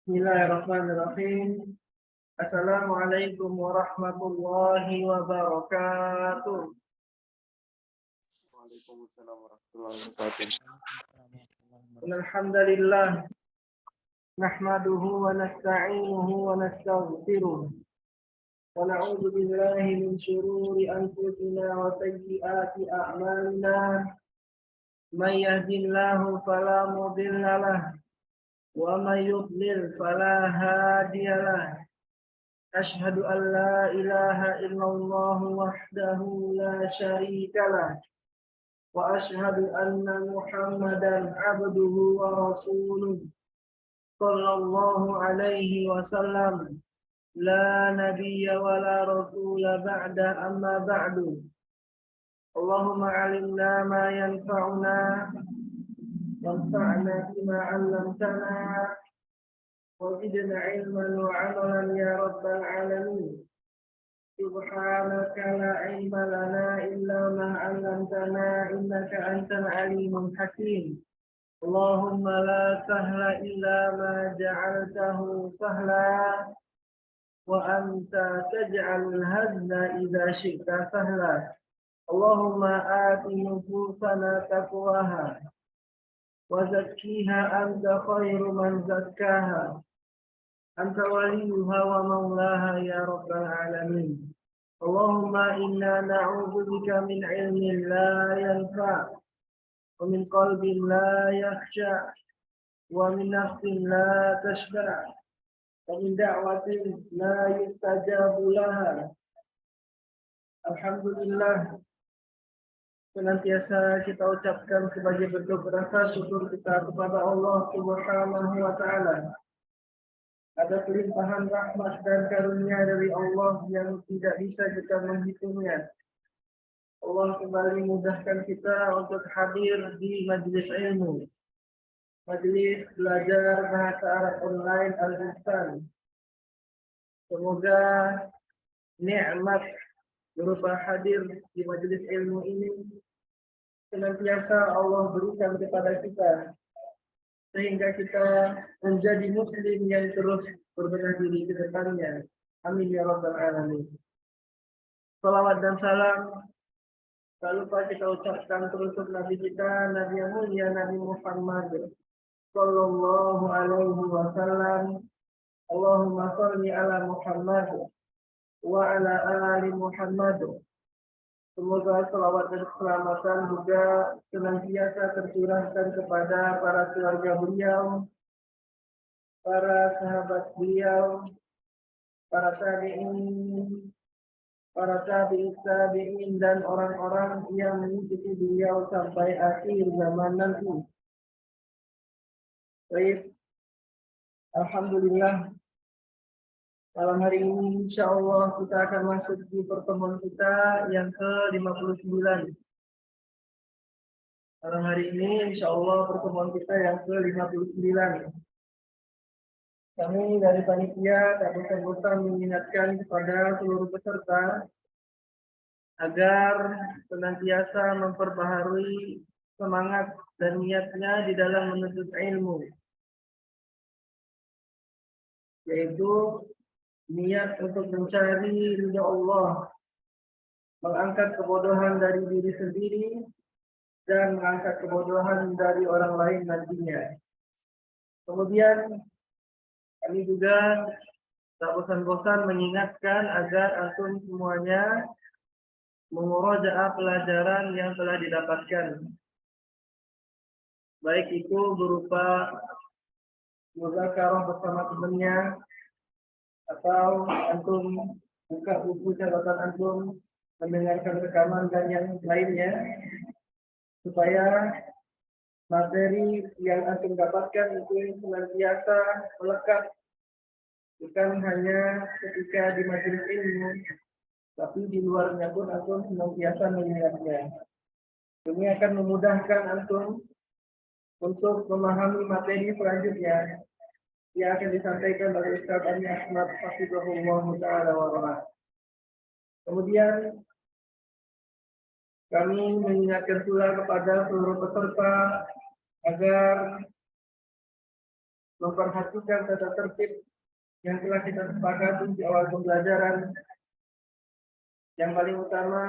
Bismillahirrahmanirrahim. Assalamualaikum warahmatullahi wabarakatuh. Waalaikumsalam warahmatullahi wabarakatuh. Alhamdulillah. Nahmaduhu wa nasta'inuhu wa nastaghfiruh. Wa na'udzu billahi min shururi anfusina wa sayyiati a'malina. May yahdihillahu fala mudilla lahu wa may yudlil fala hadiya lahu. أشهد أن لا إله إلا الله وحده لا شريك له وأشهد أن محمدا عبده ورسوله صلى الله عليه وسلم لا نبي ولا رسول بعد أما بعد اللهم علمنا ما ينفعنا وانفعنا بما علمتنا وزدنا علما وعملا يا رب العالمين سبحانك لا علم لنا إلا ما علمتنا إنك أنت العليم الحكيم اللهم لا سهل إلا ما جعلته سهلا وأنت تجعل الهزن إذا شئت سهلا اللهم آت نفوسنا تقواها وزكيها أنت خير من زكاها أنت وليها ومولاها يا رب العالمين اللهم إنا نعوذ بك من علم لا ينفع ومن قلب لا يخشع ومن نفس لا تشبع ومن دعوة لا يستجاب لها Alhamdulillah, senantiasa kita ucapkan sebagai bentuk rasa syukur kita kepada Allah Subhanahu wa Ta'ala. Ada pelimpahan rahmat dan karunia dari Allah yang tidak bisa kita menghitungnya. Allah kembali mudahkan kita untuk hadir di majelis ilmu, majelis belajar bahasa Arab online Al-Ihsan. Semoga nikmat berupa hadir di majelis ilmu ini senantiasa Allah berikan kepada kita, sehingga kita menjadi muslim yang terus berbenah diri ke depannya. Amin ya rabbal alamin. Salawat dan salam tak lupa kita ucapkan terus Nabi kita, Nabi yang mulia, Nabi Muhammad sallallahu alaihi wasallam. Allahumma sholli ala Muhammad wa ala ali Muhammad. Semoga salawat dan keselamatan juga senantiasa tercurahkan kepada para keluarga beliau, para sahabat beliau, para tabi'in, para tabi'in dan orang-orang yang mengikuti beliau sampai akhir zaman nanti. Baik, alhamdulillah. Malam hari ini insya Allah kita akan masuk di pertemuan kita yang ke-59. Malam hari ini insya Allah pertemuan kita yang ke-59. Kami dari panitia tak bosan-bosan mengingatkan kepada seluruh peserta agar senantiasa memperbaharui semangat dan niatnya di dalam menuntut ilmu, yaitu niat untuk mencari ridha Allah, mengangkat kebodohan dari diri sendiri, dan mengangkat kebodohan dari orang lain nantinya. Kemudian kami juga tak bosan-bosan mengingatkan agar antum semuanya mengurojaah pelajaran yang telah didapatkan, baik itu berupa muzakarah bersama temannya, atau antum buka buku catatan antum, mendengarkan rekaman dan yang lainnya, supaya materi yang antum dapatkan itu senantiasa melekat, bukan hanya ketika di majelis ilmu, tapi di luarnya pun antum senantiasa mengingatnya. Ini akan memudahkan antum untuk memahami materi selanjutnya yang akan disampaikan oleh Ustaz Ali Ahmad hafizahullah ta'ala wa rahmah. Kemudian kami mengingatkan pula kepada seluruh peserta agar memperhatikan tata tertib yang telah kita sepakati di awal pembelajaran. Yang paling utama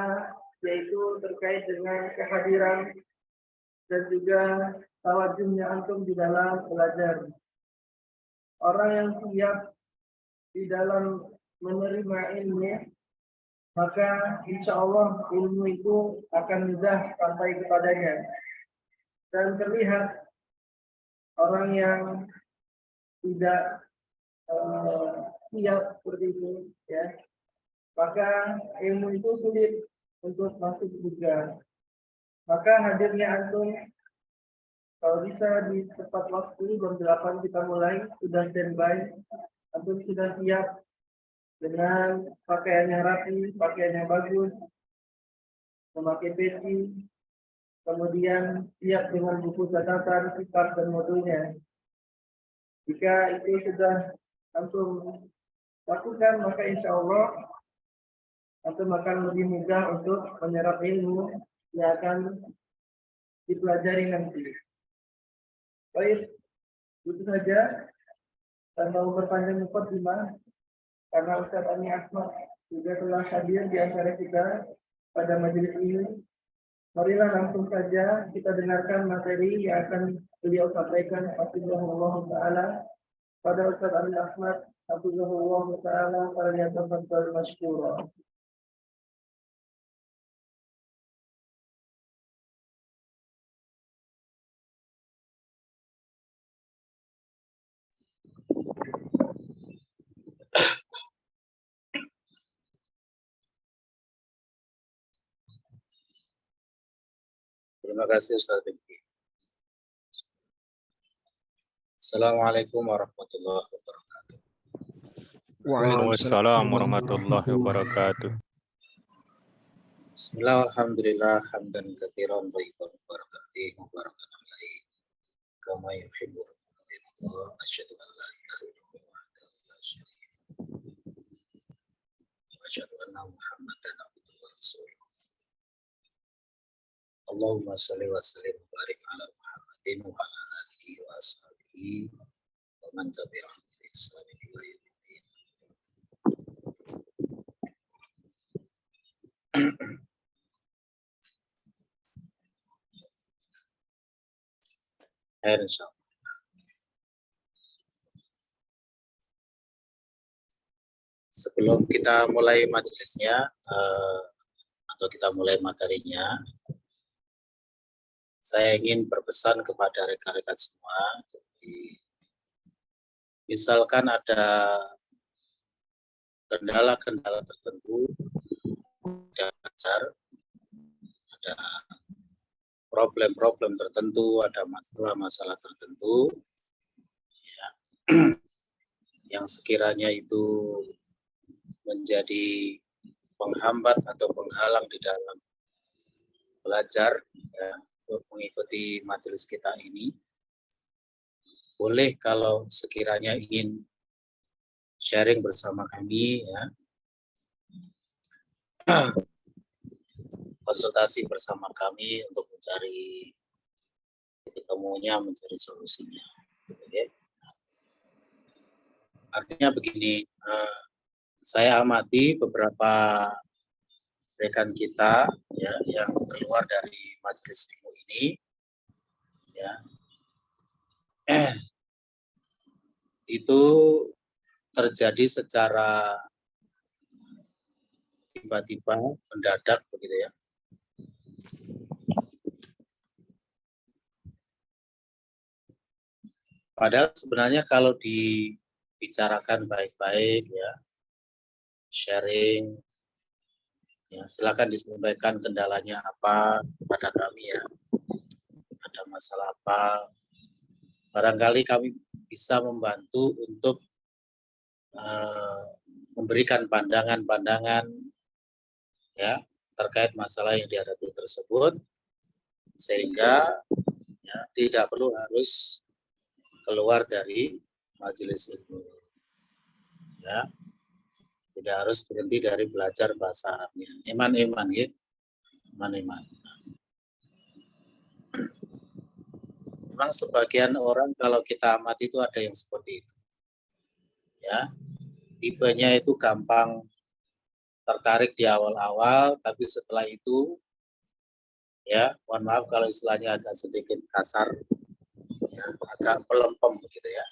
yaitu terkait dengan kehadiran dan juga tawajuhnya antum di dalam belajar. Orang yang siap di dalam menerima ilmu, maka insya Allah ilmu itu akan mudah sampai kepadanya. Dan terlihat orang yang tidak siap seperti itu, ya, maka ilmu itu sulit untuk masuk juga. Maka hadirnya antum kalau bisa di tepat waktu jam 8 kita mulai, sudah standby, antum sudah siap dengan pakaian yang rapi, pakaian yang bagus, memakai peci, kemudian siap dengan buku catatan, kitab dan modulnya. Jika itu sudah antum lakukan, maka insya Allah antum akan lebih mudah untuk menyerap ilmu yang akan dipelajari nanti. Baik, itu saja. Tanpa memperpanjang mukadimah, karena Ustaz Ani Ahmad juga telah hadir di antara kita pada majelis ini. Marilah langsung saja kita dengarkan materi yang akan beliau sampaikan. Hafizahullah Ta'ala pada Ustaz Ani Ahmad. Hafizahullah Ta'ala pada yang terfadhal masykurah. Terima kasih Ustaz Fikri. Assalamualaikum warahmatullahi wabarakatuh. Waalaikumsalam warahmatullahi wabarakatuh. Bismillah, alhamdulillah, hamdan katsiran thayyiban mubarakan alaihi kama yuhibbu rabbuna wa yarda. Asyhadu an la ilaha illallah wahdahu la syarika lahu wa asyhadu anna Muhammadan abduhu wa rasuluh. Allahumma shalli wa sallim wa barik ala Muhammadin wa ala alihi wa ashabihi wa man tabi'ahum bi ihsan ila yaumiddin. Insyaallah. Sebelum kita mulai majelisnya atau kita mulai materinya, saya ingin berpesan kepada rekan-rekan semua. Jadi, misalkan ada kendala-kendala tertentu, ada belajar, ada problem-problem tertentu, ada masalah-masalah tertentu, ya, yang sekiranya itu menjadi penghambat atau penghalang di dalam belajar, ya, untuk mengikuti majelis kita ini, boleh kalau sekiranya ingin sharing bersama kami, ya, konsultasi bersama kami untuk mencari titik temunya, mencari solusinya. Okay. Artinya begini, saya amati beberapa rekan kita, ya, yang keluar dari majelis ilmu ini, ya, itu terjadi secara tiba-tiba, mendadak begitu ya. Padahal sebenarnya kalau dibicarakan baik-baik, ya, sharing, ya, silakan disampaikan kendalanya apa kepada kami, ya, ada masalah apa, barangkali kami bisa membantu untuk memberikan pandangan-pandangan, ya, terkait masalah yang dihadapi tersebut, sehingga, ya, tidak perlu harus keluar dari majelis ilmu, ya, tidak harus berhenti dari belajar bahasa Arabnya. Iman-iman, ya, iman-iman. Memang sebagian orang kalau kita amati itu ada yang seperti itu. Ya, tipenya itu gampang tertarik di awal-awal, tapi setelah itu, ya, mohon maaf kalau istilahnya agak sedikit kasar, ya, agak pelempem begitu ya.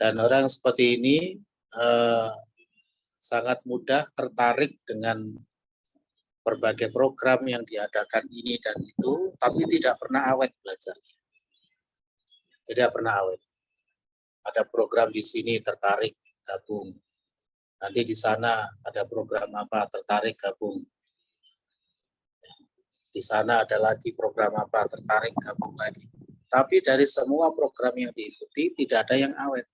Dan orang seperti ini sangat mudah tertarik dengan berbagai program yang diadakan ini dan itu, tapi tidak pernah awet belajarnya. Tidak pernah awet. Ada program di sini tertarik gabung. Nanti di sana ada program apa tertarik gabung. Di sana ada lagi program apa tertarik gabung lagi. Tapi dari semua program yang diikuti tidak ada yang awet.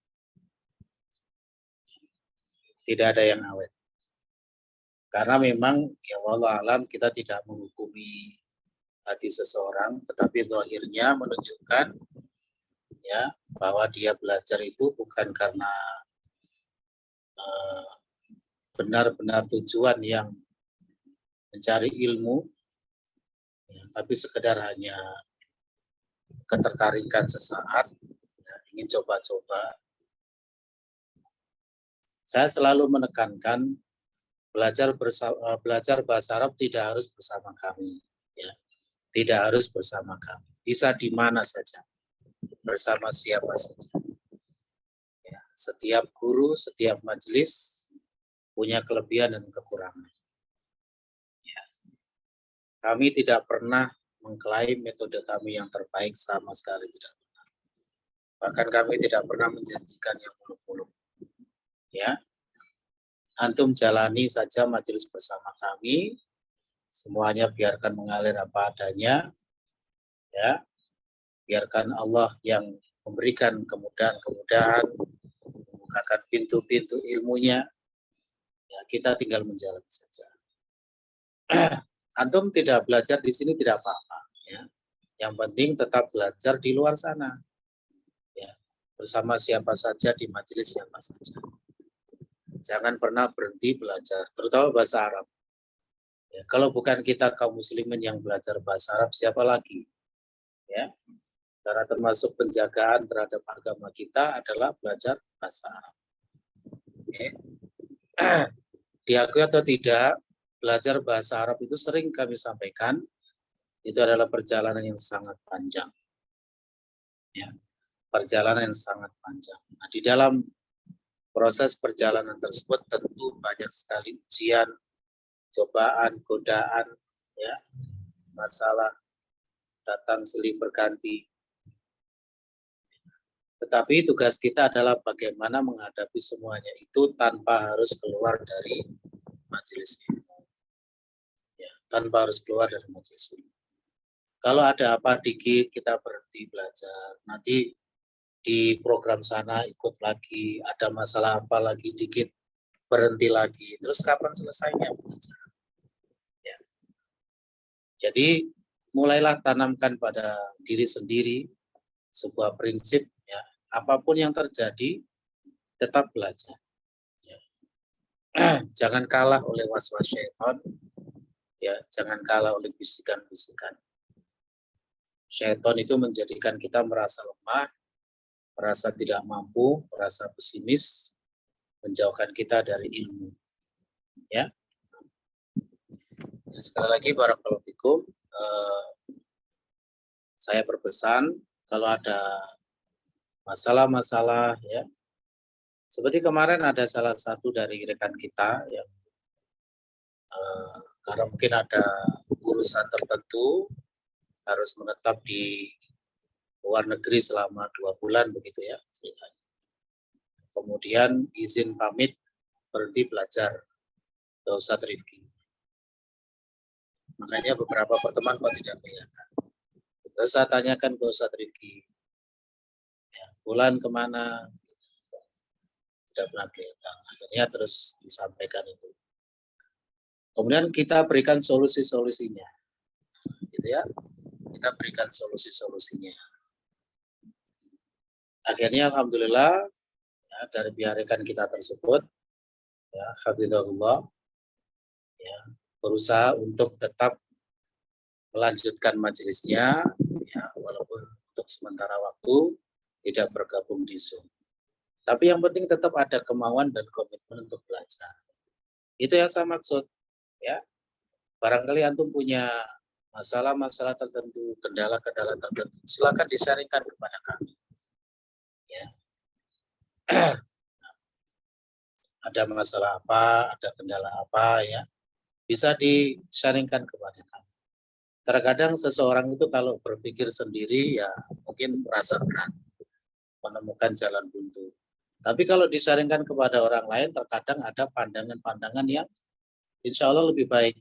Tidak ada yang awet. Karena memang ya wallahu alam kita tidak menghukumi hati seseorang, tetapi zahirnya menunjukkan ya bahwa dia belajar itu bukan karena benar-benar tujuan yang mencari ilmu, ya, tapi sekedar hanya ketertarikan sesaat, ya, ingin coba-coba. Saya selalu menekankan belajar bahasa Arab tidak harus bersama kami, ya. Tidak harus bersama kami. Bisa di mana saja, bersama siapa saja. Ya, setiap guru, setiap majelis punya kelebihan dan kekurangan. Ya. Kami tidak pernah mengklaim metode kami yang terbaik, sama sekali tidak pernah. Bahkan kami tidak pernah menjanjikan yang muluk-muluk. Ya, antum jalani saja majelis bersama kami, semuanya biarkan mengalir apa adanya, ya, biarkan Allah yang memberikan kemudahan-kemudahan, membukakan pintu-pintu ilmunya, ya, kita tinggal menjalani saja. Antum tidak belajar di sini tidak apa-apa, ya. Yang penting tetap belajar di luar sana, ya, bersama siapa saja di majelis siapa saja. Jangan pernah berhenti belajar, terutama bahasa Arab. Ya, kalau bukan kita kaum muslimin yang belajar bahasa Arab, siapa lagi? Ya, karena termasuk penjagaan terhadap agama kita adalah belajar bahasa Arab. Okay. Diakui atau tidak, belajar bahasa Arab itu sering kami sampaikan, itu adalah perjalanan yang sangat panjang. Ya, perjalanan yang sangat panjang. Nah, di dalam proses perjalanan tersebut tentu banyak sekali ujian, cobaan, godaan, ya, masalah datang silih berganti. Tetapi tugas kita adalah bagaimana menghadapi semuanya itu tanpa harus keluar dari majelis ilmu. Ya, tanpa harus keluar dari majelis ilmu. Kalau ada apa dikit kita berhenti belajar. Nanti di program sana ikut lagi, ada masalah apa lagi dikit berhenti lagi. Terus kapan selesainya belajar? Ya. Jadi mulailah tanamkan pada diri sendiri sebuah prinsip, ya, apapun yang terjadi tetap belajar. Ya. Jangan kalah oleh was-was syaitan, ya, jangan kalah oleh bisikan-bisikan. Syaitan itu menjadikan kita merasa lemah, merasa tidak mampu, merasa pesimis, menjauhkan kita dari ilmu. Ya. Sekali lagi barakallahu fikum, saya berpesan kalau ada masalah-masalah, ya, seperti kemarin ada salah satu dari rekan kita yang karena mungkin ada urusan tertentu harus menetap di luar negeri selama 2 bulan begitu ya ceritanya. Kemudian izin pamit berhenti belajar ke Ustadz Rifki. Makanya beberapa pertemuan kok tidak kelihatan. Terus saya tanyakan ke Ustadz Rifki, ya, bulan kemana? Tidak pernah kelihatan. Akhirnya terus disampaikan itu. Kemudian kita berikan solusi-solusinya, gitu ya. Kita berikan solusi-solusinya. Akhirnya alhamdulillah, ya, dari pihak rekan kita tersebut, ya, hafizahullah, ya, berusaha untuk tetap melanjutkan majelisnya, ya, walaupun untuk sementara waktu tidak bergabung di Zoom. Tapi yang penting tetap ada kemauan dan komitmen untuk belajar. Itu yang saya maksud, ya. Barangkali antum punya masalah-masalah tertentu, kendala-kendala tertentu, silakan disaringkan kepada kami. Ya. Ada masalah apa, ada kendala apa, ya, bisa disaringkan kepada kami. Terkadang seseorang itu kalau berpikir sendiri, ya mungkin merasa berat, menemukan jalan buntu. Tapi kalau disaringkan kepada orang lain, terkadang ada pandangan-pandangan yang insya Allah lebih baik.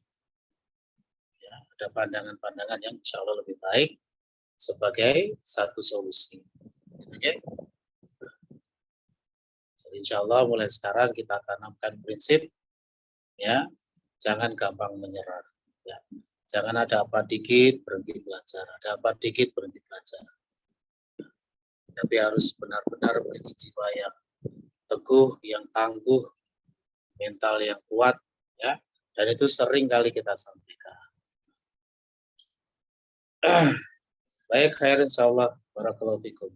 Ya, ada pandangan-pandangan yang insya Allah lebih baik sebagai satu solusi. Oke? Jadi insya Allah mulai sekarang kita tanamkan prinsip, ya, jangan gampang menyerah. Ya. Jangan ada apa dikit berhenti belajar, ada apa dikit berhenti belajar. Tapi harus benar-benar memiliki jiwa yang teguh, yang tangguh, mental yang kuat, ya. Dan itu sering kali kita sampaikan. Baik, khair insyaallah. Barakallahu fikum.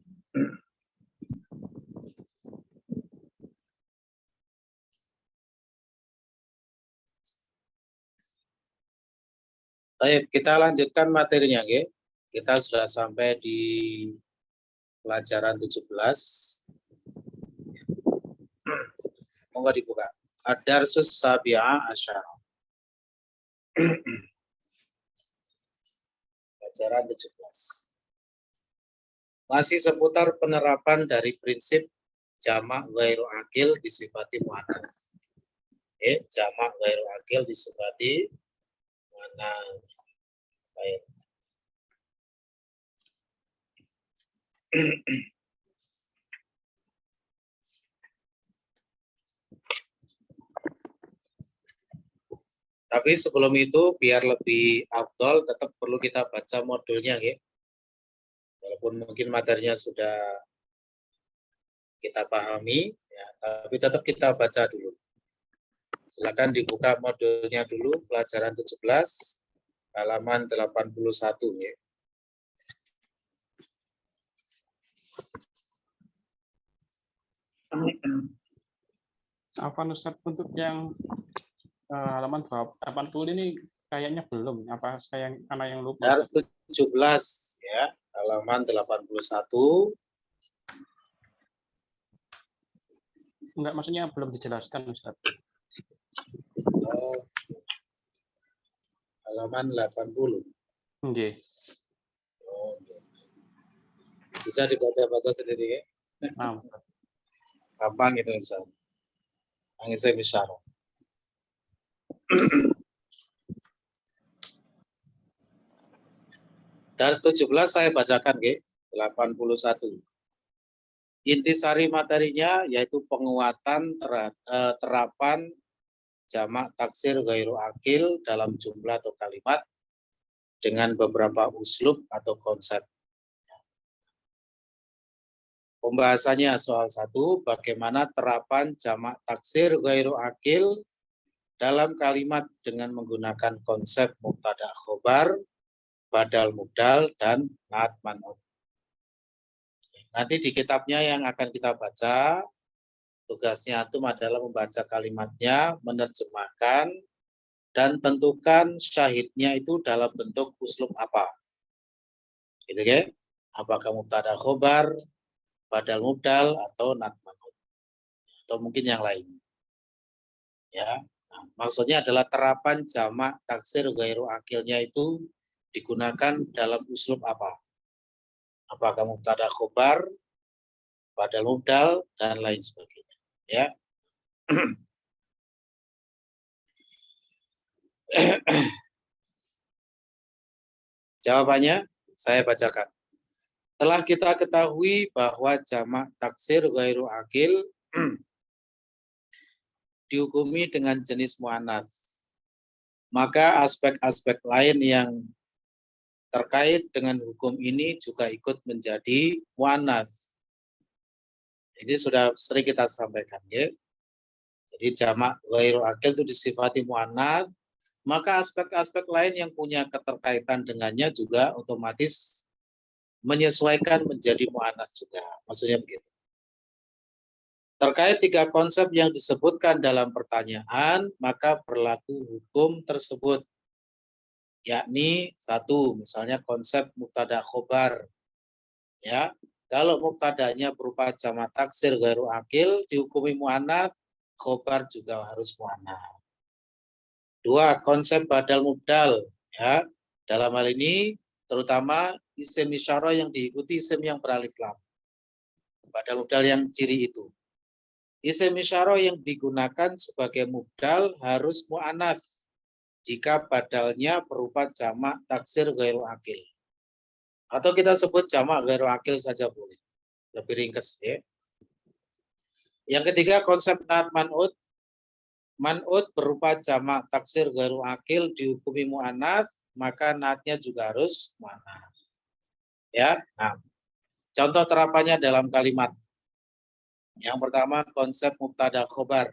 Baik, kita lanjutkan materinya, ya. Kita sudah sampai di pelajaran 17. Monggo dibuka. Ad-Darsus Sabi'a Asyara. Pelajaran 17. Masih seputar penerapan dari prinsip jamak ghairu akil disifati muannats. Jamak ghairu akil disifati muannats. Baik. Tapi sebelum itu biar lebih afdol tetap perlu kita baca modulnya, ya. Walaupun mungkin materinya sudah kita pahami, ya, tapi tetap kita baca dulu. Silakan dibuka modulnya dulu, pelajaran 17, halaman 81, ya. Apa Ustaz, untuk yang halaman 80 ini kayaknya belum. Apa saya karena yang lupa? Harus 17, ya, halaman 81. Enggak, maksudnya belum dijelaskan, Ustaz. Halaman 80. Nggih. Oh, bisa dibaca-baca sendiri, ya. Nah, Ustaz. Gampang itu, Ustaz. Saya bisa. Dari 17 saya bacakan, ya, 81. Intisari materinya yaitu penguatan terapan jamak taksir ghairu akil dalam jumlah atau kalimat dengan beberapa uslub atau konsep. Pembahasannya soal 1, bagaimana terapan jamak taksir ghairu akil dalam kalimat dengan menggunakan konsep mubtada khobar, badal mubdal, dan naat man'ut. Nanti di kitabnya yang akan kita baca, tugasnya antum adalah membaca kalimatnya, menerjemahkan, dan tentukan syahidnya itu dalam bentuk uslub apa. Gitu, ya? Apakah mubtada khobar, badal mubdal, atau naat man'ut, atau mungkin yang lain. Ya, nah, maksudnya adalah terapan jamak taksir ghairu akilnya itu digunakan dalam uslub apa? Apakah mubtada khobar, badal mubdal, dan lain sebagainya. Ya. Jawabannya saya bacakan. Telah kita ketahui bahwa jamak taksir ghairu akil dihukumi dengan jenis muannats. Maka aspek-aspek lain yang terkait dengan hukum ini juga ikut menjadi muannats. Ini sudah sering kita sampaikan, ya. Jadi jamak ghairu akil itu disifati muannats maka aspek-aspek lain yang punya keterkaitan dengannya juga otomatis menyesuaikan menjadi mu'anats juga. Maksudnya begitu. Terkait 3 konsep yang disebutkan dalam pertanyaan, maka berlaku hukum tersebut. Yakni 1, misalnya konsep mubtada khobar. Ya, kalau mubtadanya berupa jamak taksir ghairu akil dihukumi mu'annats, khobar juga harus mu'annats. 2, konsep badal mubdal. Ya, dalam hal ini terutama isim isyarah yang diikuti isim yang beralif lam. Badal mubdal yang ciri itu. Isim isyarah yang digunakan sebagai mubdal harus mu'annats jika badalnya berupa jamak taksir ghairu akil. Atau kita sebut jamak ghairu akil saja boleh. Lebih ringkas ya. Yang ketiga konsep naat man'ut. Man'ut berupa jamak taksir ghairu akil dihukumi mu'annats, maka naatnya juga harus mu'annats. Ya. Nah, contoh terapannya dalam kalimat. Yang pertama konsep mubtada khobar.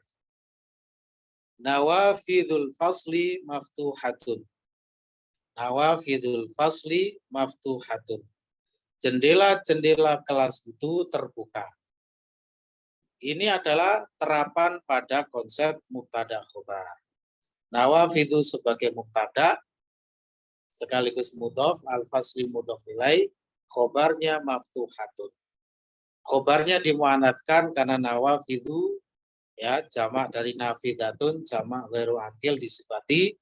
Nawafidul fasli maftuhatun. Nawafidul fasli maftuhatun. Jendela-jendela kelas itu terbuka. Ini adalah terapan pada konsep mubtada khobar. Nawafidu sebagai mubtada sekaligus mudhof, al-fasli mudhof ilaih, khobarnya maftuhatun. Khobarnya dimu'annatskan karena nawafidu ya jamak dari nafidatun, jamak ghairu akil disifati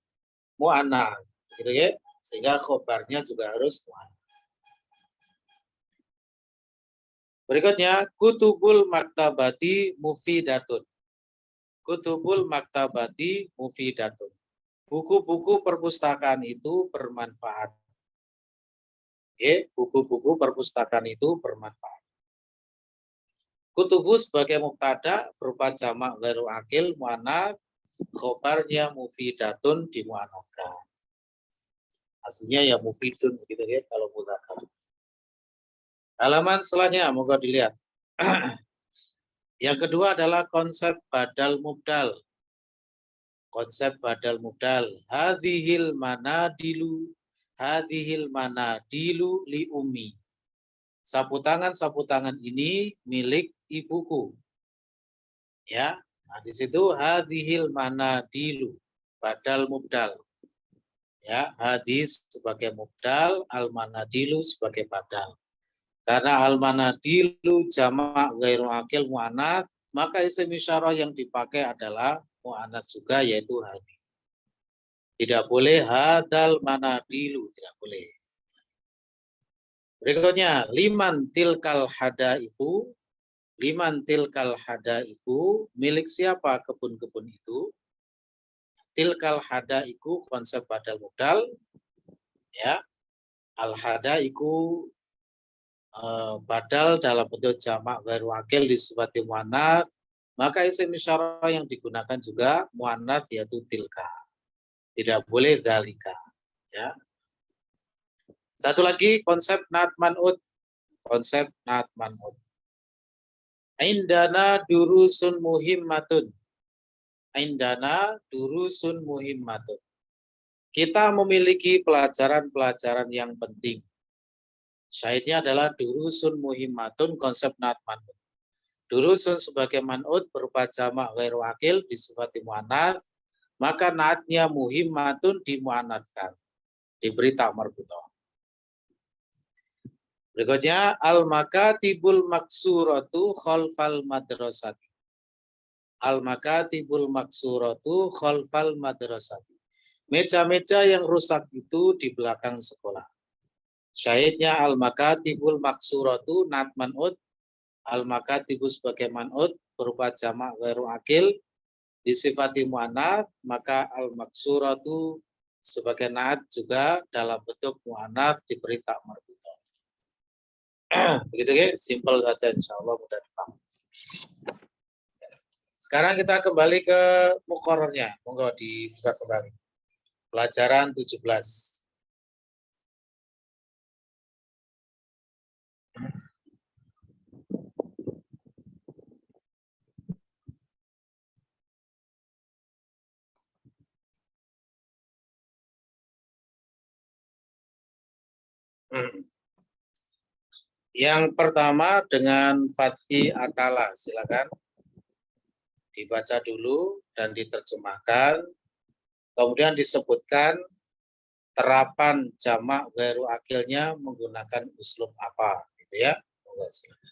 mu'annats. Gitu ya. Sehingga khobarnya juga harus mu'annats. Berikutnya, kutubul maktabati mufidatun. Kutubul maktabati mufidatun. Buku-buku perpustakaan itu bermanfaat. Buku-buku perpustakaan itu bermanfaat. Kutubu sebagai mubtada berupa jamak ghairu akil mu'annats, khobarnya mufidatun dimu'annatskan. Aslinya ya mufidun gitu ya kalau mudzakkar. Halaman setelahnya, moga dilihat. Yang kedua adalah konsep badal mubdal. Konsep badal mubdal. Hadhil manadilu li ummi. Sapu tangan ini milik ibuku. Ya, nah di situ hadhil manadilu badal mubdal. Ya, hadis sebagai mubdal, al manadilu sebagai badal. Karena al-manadilu jamak ghairu akil mu'annats, maka isim isyarah yang dipakai adalah mu'annats juga yaitu hadi. Tidak boleh hadal manadilu, tidak boleh. Berikutnya, liman tilkal hadaiku, milik siapa kebun-kebun itu? Tilkal hadaiku konsep badal mubdal, ya. Al-hadaiku badal dalam bentuk jamak ghairu akil disifati mu'annats, maka isim isyarah yang digunakan juga mu'annats yaitu tilka. Tidak boleh dzalika, ya. Satu lagi konsep naat man'ut. Konsep naat man'ut. Indana durusun muhimmatun. Indana durusun muhimmatun. Kita memiliki pelajaran-pelajaran yang penting. Syahidnya adalah durusun muhimmatun konsep naat man'ut. Durusun sebagai man'ut berupa jamak ghairu akil disifati mu'annats, maka naatnya muhimmatun dimu'annatskan, diberi tak marbuthah. Berikutnya al-makatibul maksuratu khalfal madrasati. Al-makatibul maksuratu khalfal madrasati. Meja-meja yang rusak itu di belakang sekolah. Syahidnya al-makatibul maksuratu naat man'ut, al-makatibu sebagai man'ut berupa jamak ghairu akil disifati mu'annats, maka al-maksuratu sebagai naat juga dalam bentuk mu'annats diberi tak marbuthah. Begitu ya, simpel saja insyaallah mudah dipahami. Sekarang kita kembali ke muqarrarnya. Monggo dibuka kembali. Pelajaran 17. Yang pertama dengan fathi atala, silakan dibaca dulu dan diterjemahkan. Kemudian disebutkan terapan jamak ghairu akilnya menggunakan uslub apa, gitu ya. Monggo, silakan.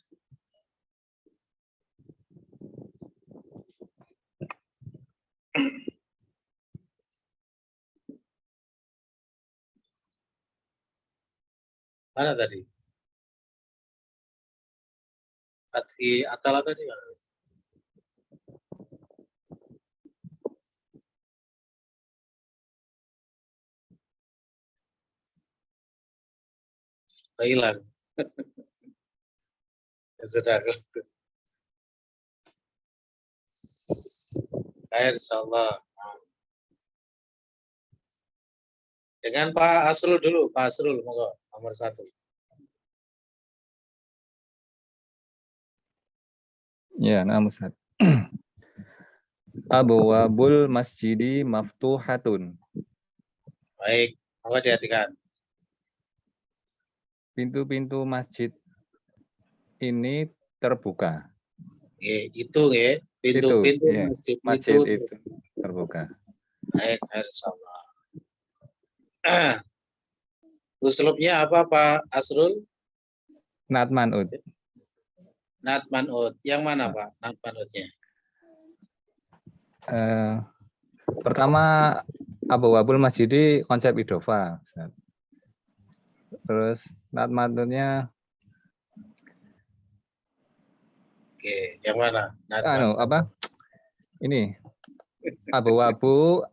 Mana tadi? Fathi atala tadi mana? Hilang. Sudah. Khair, insyaallah. Dengan Pak Asrul dulu, Pak Asrul, monggo nomor 1. Ya, nah Ustaz. Abwabul masjidi maftuhatun. Baik, monggo diartikan. Pintu-pintu masjid ini terbuka. Itu ya, pintu-pintu ya, masjid itu terbuka. Baik, insyaallah. Uslubnya apa Pak Asrul? Nat man'ud. Nat man'ud. Yang mana Pak? Nat man'udnya. Pertama abwabul masjidi konsep idofa. Ustaz. Terus nat man'udnya Oke, yang mana? Nat apa? Ini abu-abu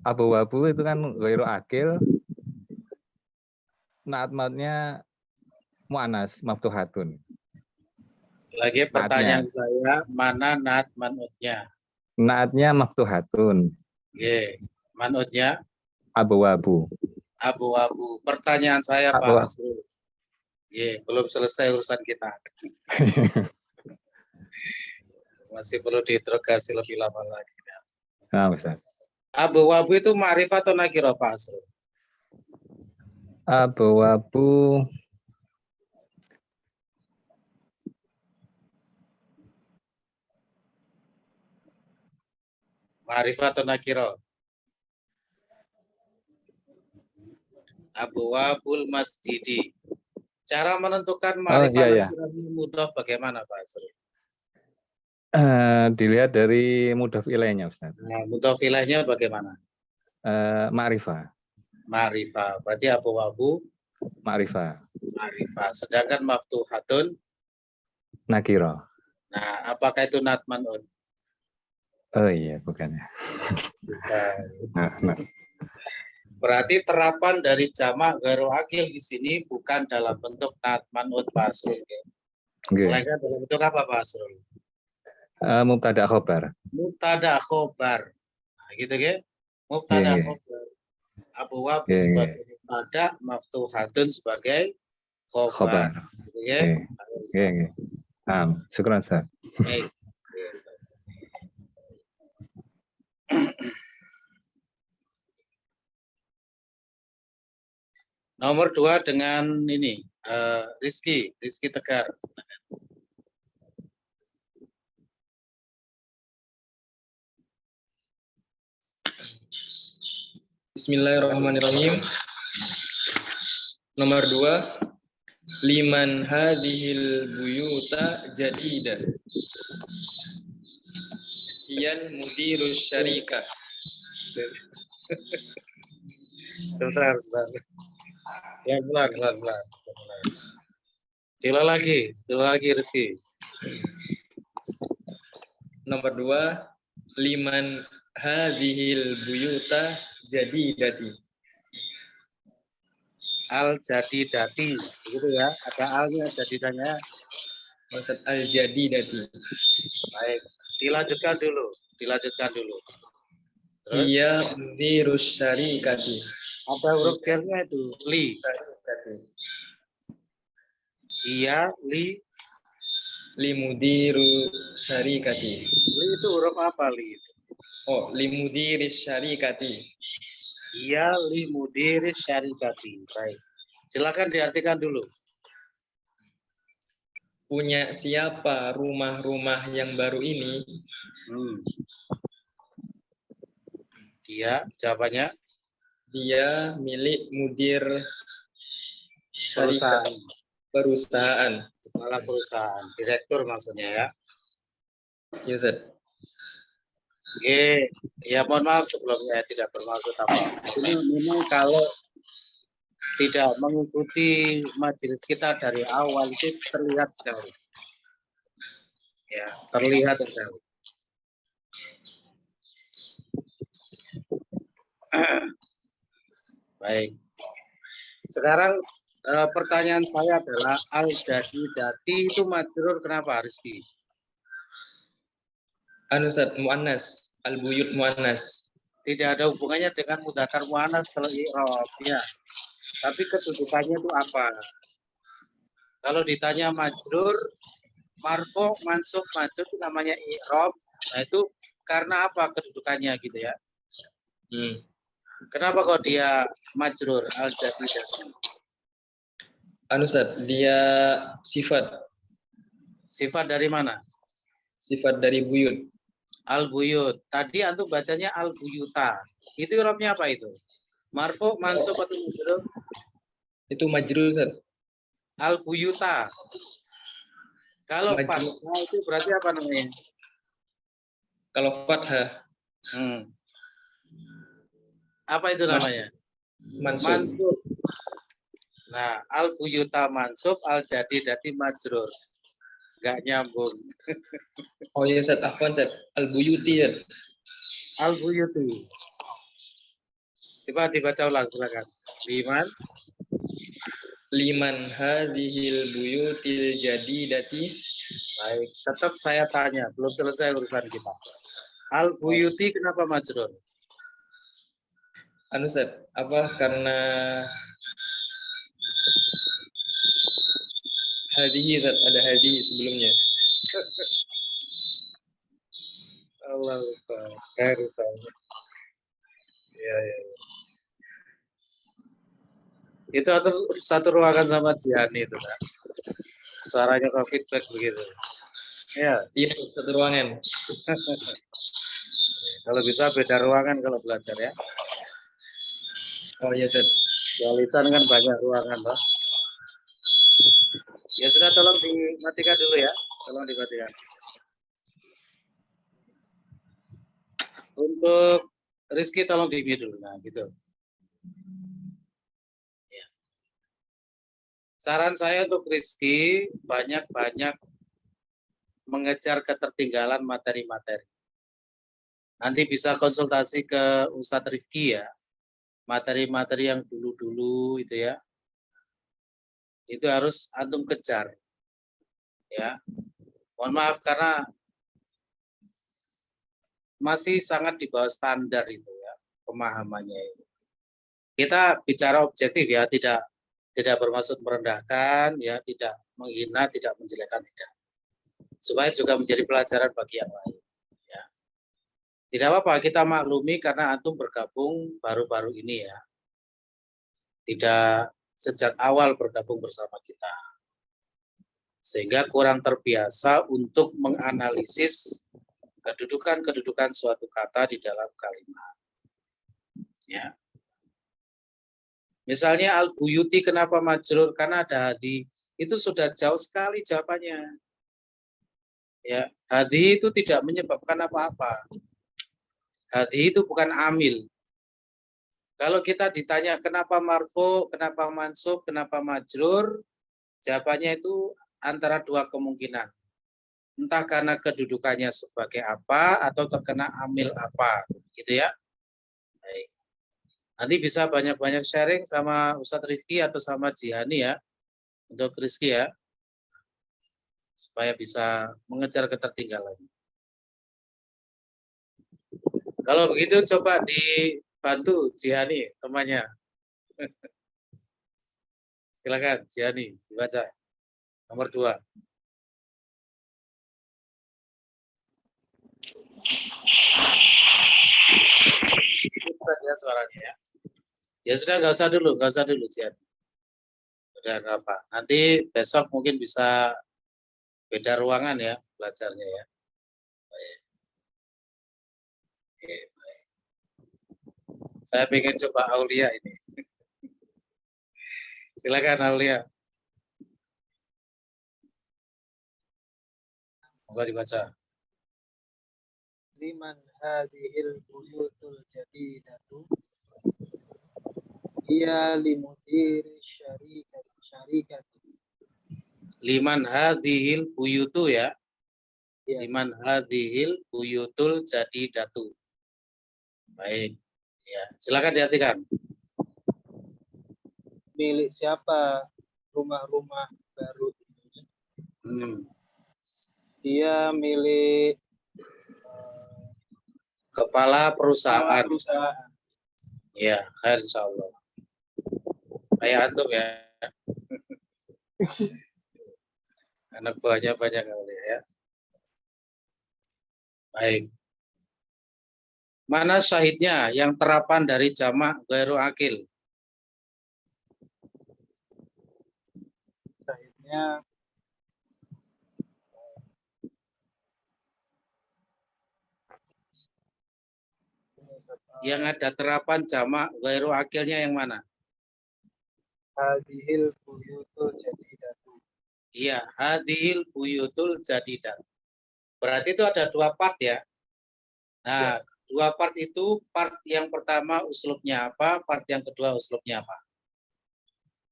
itu kan ghairu akil. Naat matnya mu'anas maftuhatun. Lagi pertanyaan saya, mana nat man'udnya? Naatnya maftuhatun. Oke, man'udnya Abu-abu. abu-abu. Pertanyaan saya Pak Asrul. Belum selesai urusan kita. Masih perlu diinterogasi lebih lama lagi. Nah, Ustaz. Abu-abu itu ma'rifat atau nakirah Pak Asrul? Abu-abu Ma'rifat atau nakirah? Abwabul masjidi. Cara menentukan ma'rifat mudhaf bagaimana Pak Asrul? Dilihat dari mudhaf ilaihnya Ustaz. Nah, mudhaf ilaihnya bagaimana? Ma'rifah. Ma'rifah. Berarti abwabu Ma'rifah. Ma'rifah. Sedangkan maftuhatun Nakira. Nah, apakah itu nat man'ud? Oh iya, bukannya. Nah. Berarti terapan dari jamak ghairu akil di sini bukan dalam bentuk nat man'ud Pak Asrul. Melainkan dalam bentuk apa Pak Asrul? Mubtada khobar. Mubtada khobar. Nah, gitu ya. Mubtada khobar. Abwabu sebagai mubtada, maftuhatun sebagai khobar. Gitu ya. Syukran Ustaz. Nomor 2 dengan ini Rizky Tegar. Bismillahirrahmanirrahim. Nomor 2, liman hadhil buyuta jadida. Iyan mudirus syarika. Sebentar. Ya, pelan. Dila lagi Rizky. Nomor 2, liman hadhil buyuta jadidati. Al jadidati, begitu ya? Ada alnya, jadidanya. Maksud al jadidati. Baik, dilanjutkan dulu. Terus? Iya mudirus syarikati. Ada huruf jernya itu, li. Iya, li. Li mudiru syarikati. Li itu huruf apa, li? Oh, li mudiris syarikati. Iya, li mudiris syarikati. Baik. Silakan diartikan dulu. punya siapa rumah-rumah yang baru ini? Dia, jawabannya Dia milik mudir syarikat perusahaan, perusahaan. kepala perusahaan, direktur maksudnya ya. Ya, Ustaz. Oke, ya mohon maaf sebelumnya tidak bermaksud apa. Ini memang kalau tidak mengikuti majelis kita dari awal itu terlihat sekali. Ya, terlihat sekali. Baik. Sekarang pertanyaan saya adalah al-jadi dati itu majrur kenapa Rizky? Ustaz, muannas, al-buyut muannas. Tidak ada hubungannya dengan mudzakkar muannats kalau i'rab ya. Tapi kedudukannya itu apa? Kalau ditanya majrur, marfu, mansub, majrur itu namanya i'rab. Nah itu karena apa kedudukannya gitu ya? Kenapa kok dia majrur al-jadi dati? Ustaz, dia sifat. Sifat dari mana? Sifat dari buyut. Al-buyut. Tadi antum bacanya al-buyuta. Itu i'rabnya apa itu? Marfu, mansub atau majrur? Itu majrur, Ustaz. Al-buyuta. Kalau Majrur. fathah itu berarti apa namanya? Kalau fathah, Apa itu namanya? mansub. Mansub. Nah, al-buyuta mansub, al-jadi dati majrur. Enggak nyambung. Oh ya, Ustaz, afwan, Ustaz. Al-buyuti, ya. Al-buyuti. Coba dibaca ulang silakan. Liman hadhil buyutil jadidati. Baik, tetap saya tanya, belum selesai urusan kita. Al-buyuti kenapa majrur? Ustaz, apa karena hadhihi, Ustaz, ada hadhihi sebelumnya. Allah Ustaz. Ya. Itu satu ruangan sama Jiani itu kan. Suaranya kok feedback begitu. Ya. Iya, satu ruangan. Kalau bisa beda ruangan kalau belajar ya. Oh iya, Ustaz. Lisan kan banyak ruangan toh. Ya sudah, tolong dimatikan dulu ya. Tolong dimatikan. Untuk Rizky tolong di-mute dulu. Nah, gitu. Ya. Saran saya untuk Rizky banyak-banyak mengejar ketertinggalan materi-materi. Nanti bisa konsultasi ke Ustadz Rifki ya. Materi-materi yang dulu-dulu itu ya. Itu harus antum kejar. Ya. Mohon maaf karena masih sangat di bawah standar itu ya pemahamannya itu. Kita bicara objektif ya, tidak bermaksud merendahkan ya, tidak menghina, tidak menjelekkan, tidak. Supaya juga menjadi pelajaran bagi yang lain. Ya. Tidak apa-apa kita maklumi karena antum bergabung baru-baru ini ya. Tidak sejak awal bergabung bersama kita. Sehingga kurang terbiasa untuk menganalisis kedudukan-kedudukan suatu kata di dalam kalimat. Ya. Misalnya al-buyuti kenapa majrur? Karena ada hadi. Itu sudah jauh sekali jawabannya. Ya, hadi itu tidak menyebabkan apa-apa. Hadi itu bukan amil. Kalau kita ditanya kenapa marfu, kenapa mansub, kenapa majrur, jawabannya itu antara dua kemungkinan. Entah karena kedudukannya sebagai apa atau terkena amil apa, gitu ya. Baik. Nanti bisa banyak-banyak sharing sama Ustadz Rifki atau sama Jihani ya, untuk Rizky ya, supaya bisa mengejar ketertinggalan. Kalau begitu coba dibantu Jihani, temannya. Silakan Jihani, dibaca. Nomor 2. Ya suaranya ya. Ya sudah, nggak usah dulu Jian. Udah nggak apa. Nanti besok mungkin bisa Beda ruangan ya belajarnya ya. Baik. Oke, baik. Saya pengen coba Aulia ini. Silakan Aulia. Moga dibaca. Liman hadhil buyutul jadidatu hiya limudiri syarikati. Liman hadhil buyutu ya. Ya. Liman hadhil buyutul jadidatu. Baik. Ya, silakan diartikan. Milik siapa rumah-rumah baru ini? Dia milik Kepala perusahaan. perusahaan. Ya, khair insyaallah. Kayak antum ya. Anak buahnya banyak kali ya. Baik. Mana syahidnya yang terapan dari jamak ghairu akil? Akhirnya Yang ada terapan jamak ghairu akilnya yang mana? hadhil buyutul jadidatu. Iya, hadhil buyutul jadidat. Berarti itu ada dua part ya. Nah, dua part itu, part yang pertama uslubnya apa, part yang kedua uslubnya apa?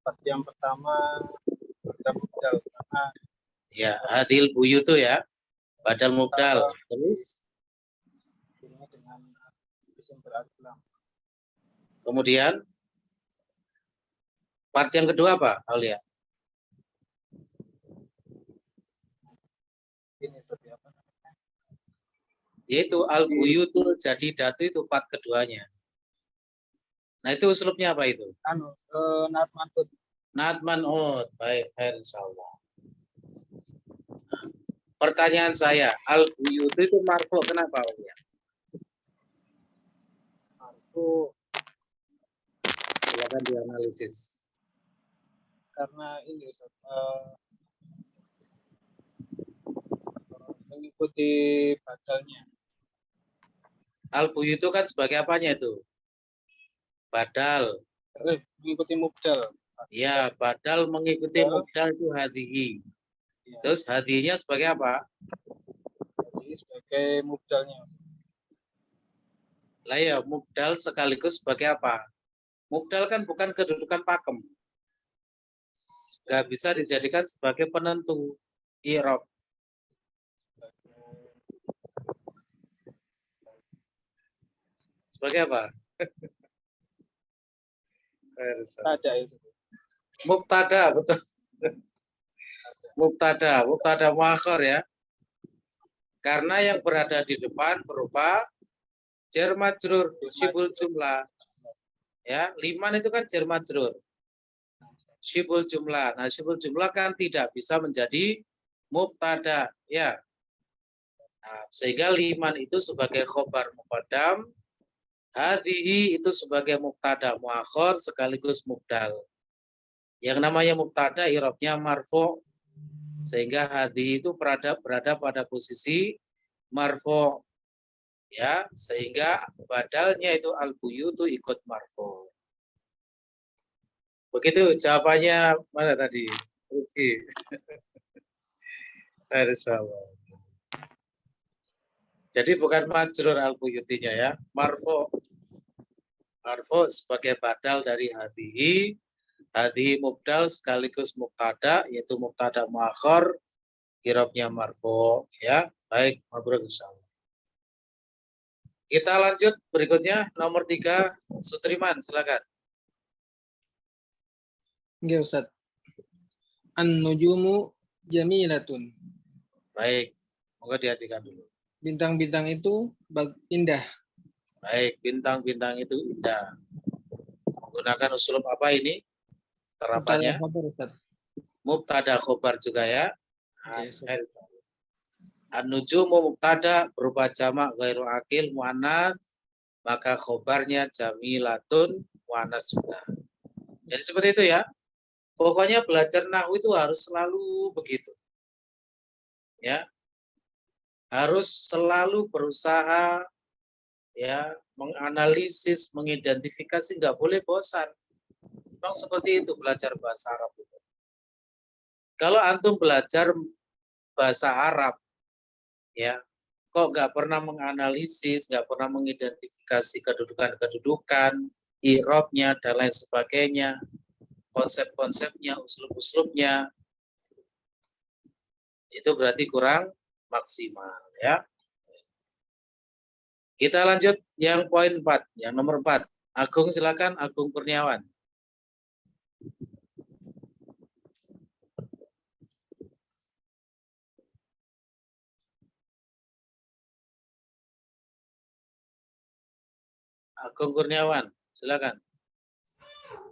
Part yang pertama badal mubdal karena Ya, hadhil buyutu ya. Badal mubdal. Terus ini dengan isim beralif lam. kemudian part yang kedua apa, Aulia? Ini seperti apa? Yaitu al-buyutul jadidatu itu part keduanya. Nah, itu uslubnya apa itu? Nat mantut. Natman out. Baik, khair insyaallah. Nah, pertanyaan saya, al-buyutu itu marfu kenapa, Aulia? Itu Silakan dianalisis. karena ini Ustaz, mengikuti badalnya. Al-buyutu kan sebagai apanya itu? Badal. Mengikuti mubdal. Ya, badal mengikuti Badal. mubdal itu hadhihi. Ya. Terus hadhihinya sebagai apa? Jadi sebagai mubdalnya. Lah ya, mubdal sekaligus sebagai apa? Mubdal kan bukan kedudukan pakem. Nggak bisa dijadikan sebagai penentu i'rab. Sebagai apa? Ada itu. Mubtada, betul. Mubtada muakhir ya. Karena yang berada di depan berupa jar majrur, syibul jumlah. Ya, liman itu kan jar majrur. Syibul jumlah. Nah, syibul jumlah kan tidak bisa menjadi mubtada, ya. Nah, sehingga liman itu sebagai khobar muqaddam, hadhihi itu sebagai mubtada muakhir sekaligus mubdal. Yang namanya mubtada i'rabnya marfu, sehingga hadhihi itu berada pada posisi marfu. Ya, sehingga badalnya itu al-buyutu ikut marfu. Begitu jawabannya mana tadi? Rizky. Jadi bukan majrur al-buyutinya ya, marfu. Marfu sebagai badal dari hadhihi. Hadhihi mubdal sekaligus mubtada, yaitu mubtada muakhir, i'rabnya marfu ya. Baik, mabrur insyaallah. Kita lanjut berikutnya nomor 3, Sutriman silakan. Oke, Ustaz. An-nujumu jamilatun. Baik, moga diartikan dulu. Bintang-bintang itu indah. Baik, bintang-bintang itu indah. Menggunakan uslub apa ini? Terapannya mubtada khobar juga ya. An-nujumu mubtada berupa jamak ghairu akil muannats, maka khobarnya jamilatun muannats juga. Jadi seperti itu ya. Pokoknya belajar nahwu itu harus selalu begitu. ya harus selalu berusaha ya menganalisis, mengidentifikasi, nggak boleh bosan. Memang seperti itu belajar bahasa Arab itu. Kalau antum belajar bahasa Arab, ya kok nggak pernah menganalisis, nggak pernah mengidentifikasi kedudukan-kedudukan, i'rabnya dan lain sebagainya, konsep-konsepnya, uslub-uslubnya, itu berarti kurang maksimal, ya. Kita lanjut yang poin 4, yang nomor 4. Agung silakan, Agung Kurniawan. Agung Kurniawan, silakan.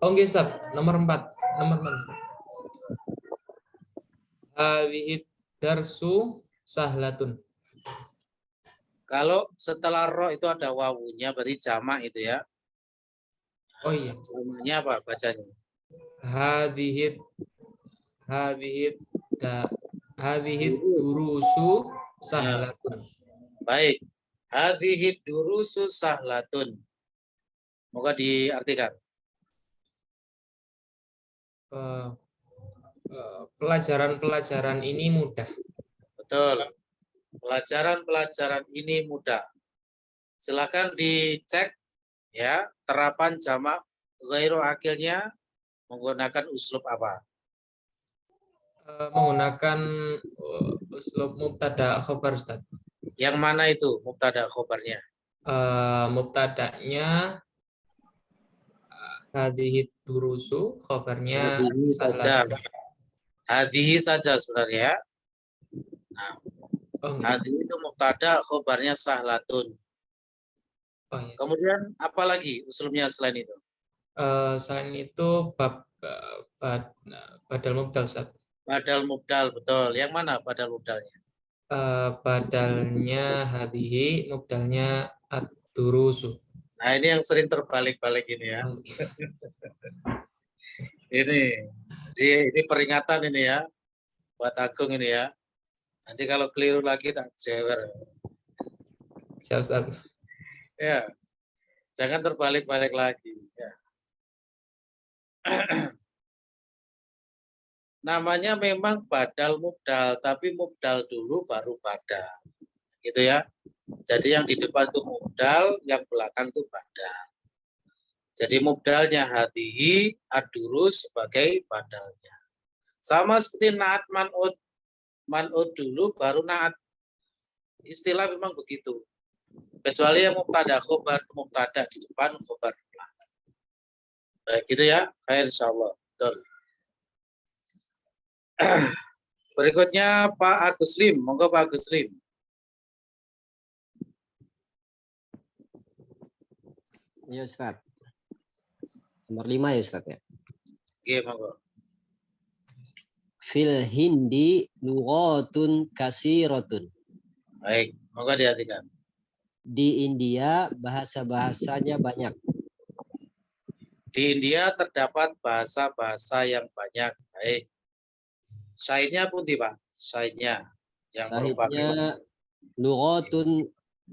Oke, Ustaz. Nomor 4. Nomor 4. Ustaz. Hadhihi darsu sahlatun. Kalau setelah ro itu ada wawunya, berarti jamak itu ya. Oh iya. Jamaknya apa bacanya? Hadhihi durusu sahlatun. Baik. Hadhihi durusu sahlatun. Moga diartikan. Pelajaran-pelajaran ini mudah. Betul. Pelajaran-pelajaran ini mudah. Silakan dicek ya terapan jamak ghairu akilnya menggunakan uslub apa? Menggunakan uslub mubtada khobar, Ustaz. Yang mana itu mubtada khobarnya? Mubtada'nya hadhihi durusu, khobarnya Hadhihi saja. sahlatun. Hadhihi saja sebenarnya. Nah, Oh, enggak. hadhihi itu mubtada, khobarnya sahlatun. Oh, iya. Kemudian apa lagi usulnya selain itu? Selain itu badal mubdal, Ustaz. Badal mubdal, betul. Yang mana badal mubdalnya? Badalnya hadhihi, mubdalnya ad-durusu. Nah, ini yang sering terbalik-balik ini ya. Oh, Ini peringatan ini ya. Buat Agung ini ya. Nanti kalau keliru lagi tak jewer. siap, Ustaz. Ya. Jangan terbalik-balik lagi ya. Namanya memang badal mubdal, tapi mubdal dulu baru badal. Gitu ya. Jadi yang di depan itu mubdal, yang belakang itu badal. Jadi mubdalnya hadihi, ad-durus sebagai badalnya. Sama seperti naat man'ud. Man'ud dulu baru naat. Istilah memang begitu. Kecuali yang mubtada khobar, mubtada di depan, khobar di belakang. Baik, gitu ya. Khair insyaallah. Betul. Berikutnya Pak Agus Lim. Monggo Pak Agus Lim. Ya Ustaz. Nomor 5 ya Ustaz ya. Oke, monggo. Fil hindi lughatun kasiratun. Baik, monggo diartikan. Di India bahasa-bahasanya banyak. Di India terdapat bahasa-bahasa yang banyak. Baik. Syaitnya pun Pak. Syaitnya yang merupakan Sahihnya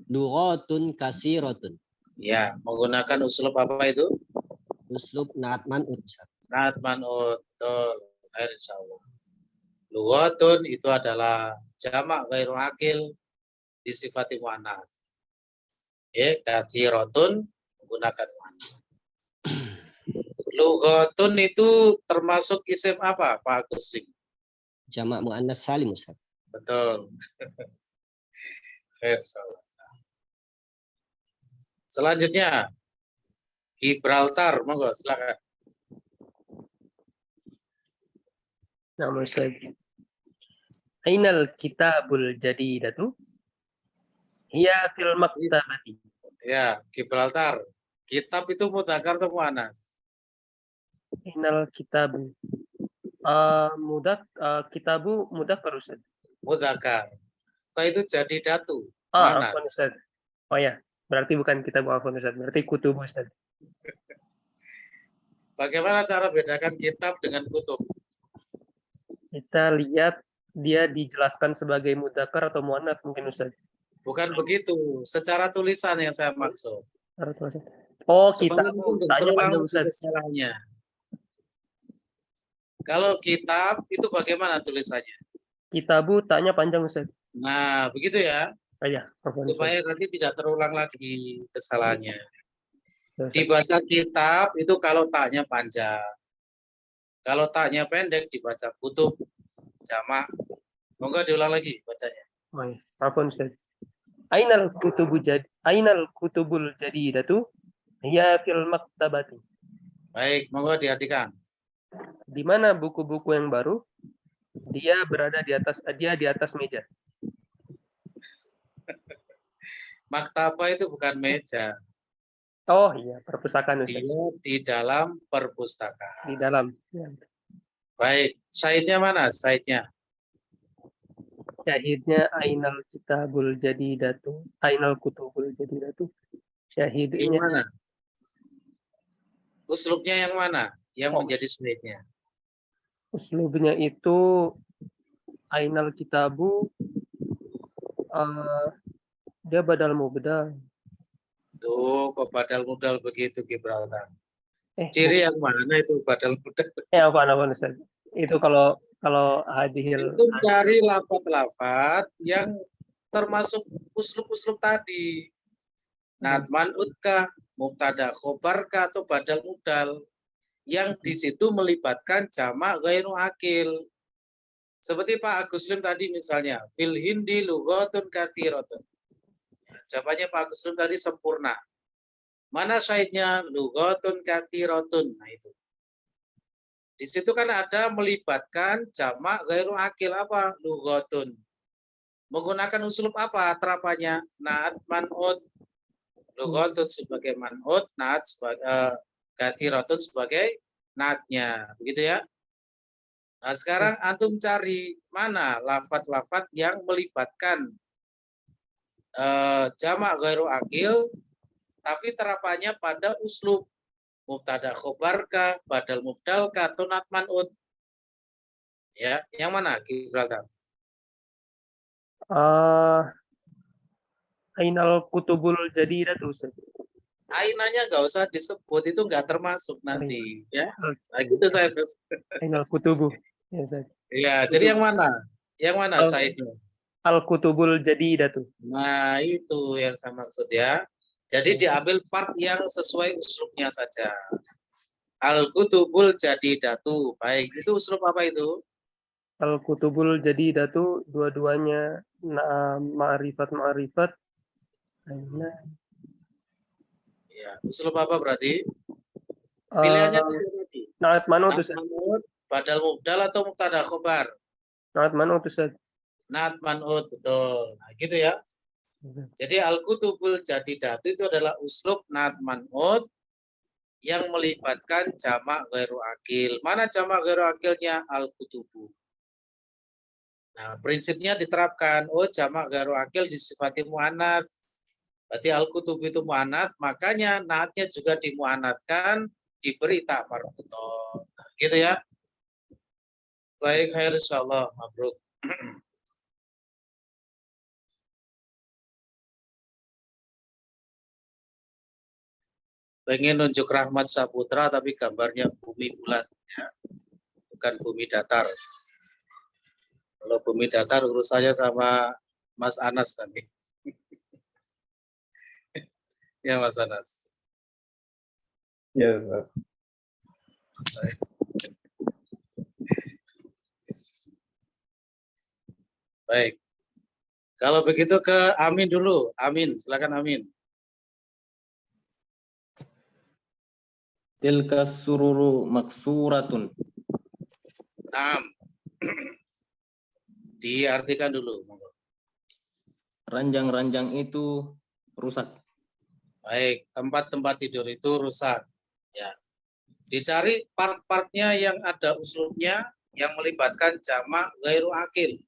lughatun kasiratun. ya, menggunakan uslub apa itu? Uslub naat man'ud Ustaz. Naat man'ud. Betul. Khair insyaallah. Lughatun itu adalah jamak ghairu akil disifati muannats. Ya, katsiratun menggunakan muannats. Lughatun itu termasuk isim apa, Pak Agus Lim? Jamak muannas salim Ustaz. Betul. Khair insyaallah. Selanjutnya Gibraltar, monggo silakan. Nama Ustaz. Ainal kitabul jadidatu? Hiya fil maktabati. Ya, Gibraltar. Kitab itu mudzakkar atau muannats? Ainal kitabu. Kitabu mudzakkar Ustaz. Mudzakkar. Kok itu jadi datu? Mana? Afwan Ustaz. Oh ya, berarti bukan kitabu afwan Ustaz, berarti kutubu Ustaz. Bagaimana cara bedakan kitab dengan kutub? Kita lihat dia dijelaskan sebagai mudzakkar atau muannats mungkin Ustaz. Bukan begitu. Secara tulisan yang saya maksud. Oh, Supaya kitabu. mungkin Tanya terulang panjang lagi Ustaz. kesalahannya. Kalau kitab itu bagaimana tulisannya? Kitabu tanya panjang Ustaz. Nah, begitu ya. Oh ya, afwan, Ustaz. Supaya nanti tidak terulang lagi kesalahannya. Ya, Ustaz. Dibaca kitab itu kalau taknya panjang. Kalau taknya pendek dibaca kutub jamak. Monggo diulang lagi bacanya. Oh ya, afwan Ustaz. Ainal kutubul jadidatu hiya fil maktabati. Baik, monggo diartikan. Di mana buku-buku yang baru? Dia berada di atas meja. Maktabah itu bukan meja. Oh iya, perpustakaan Ustaz. Dia di dalam perpustakaan. Di dalam. Ya. Baik, syahidnya mana? Syahidnya. Syahidnya ainal kitabul jadidatu, ainal kutubul jadidatu. Yang Syahidnya mana? Uslubnya yang mana? Yang Oh. menjadi syahidnya. uslubnya itu ainal kitabu dia badal mubdal. Tuh, kok badal modal begitu Gibraltar. Eh, Ciri yang mana itu badal modal? apa Ustaz? Itu kalau hadhil Itu cari lafat-lafat yang termasuk uslub-uslub tadi. Natman utkah, mubtada khobarkah atau badal modal. Yang di situ melibatkan jamak ghairu akil. Seperti Pak Agus Lim tadi misalnya, fil hindi lughatun katsiratun. Jawabannya Pak Agus Lim tadi sempurna. Mana syahidnya? Lughatun katsiratun. Nah itu. Di situ kan ada melibatkan jamak ghairu akil apa? Lughatun. Menggunakan uslub apa? Terapannya naat man'ud. Lughatun sebagai man'ud, naat sebagai katsiratun sebagai naatnya. Begitu ya. Nah, sekarang antum cari mana lafat-lafat yang melibatkan jamak ghairu akil tapi terapannya pada uslub mubtada khobarkah, badal mubdalkah atau nat man'ud. Ya, yang mana Gibraltar? ainal kutubul jadidatu Ustaz. Ainanya nggak usah disebut, itu nggak termasuk nanti ya. Nah, gitu saya. Ainal kutubu. Ya, Ustaz. Ya, jadi yang mana? Yang mana Saidnya? Al kutubul jadidatu. Nah, itu yang saya maksud ya. Jadi diambil part yang sesuai uslubnya saja. Al-kutubul jadidatu. Baik, itu uslub apa itu? Al kutubul jadidatu dua-duanya ma'rifat. Ya, uslub apa berarti? Pilihannya tadi. Naat man'ud Ustaz. Badal mubdal atau mubtada khobar? Naat man'ud Ustaz. Naat man'ud, betul. Nah, gitu ya. Jadi al-kutubul jadidatu itu adalah uslub naat man'ud yang melibatkan jamak ghairu akil. Mana jamak ghairu akilnya? Al-kutubu. Nah, prinsipnya diterapkan. Oh, jamak ghairu akil disifati muannats. Berarti al-kutubu itu muannats, makanya naatnya juga dimuannatkan, diberi tak marbutoh. Nah, gitu ya. Baik, khair insyaallah. Mabruk. Pengen nunjuk Rahmat Saputra tapi gambarnya bumi bulat ya. Bukan bumi datar. Kalau bumi datar urusannya sama Mas Anas tadi. Ya Mas Anas. Ya, Baik. Kalau begitu ke Amin dulu. Amin, silakan Amin. Tilka sururu maksuratun. Naam. Diartikan dulu. Ranjang-ranjang itu rusak. Baik, tempat-tempat tidur itu rusak. Ya. Dicari part-partnya yang ada uslubnya yang melibatkan jamak ghairu akil.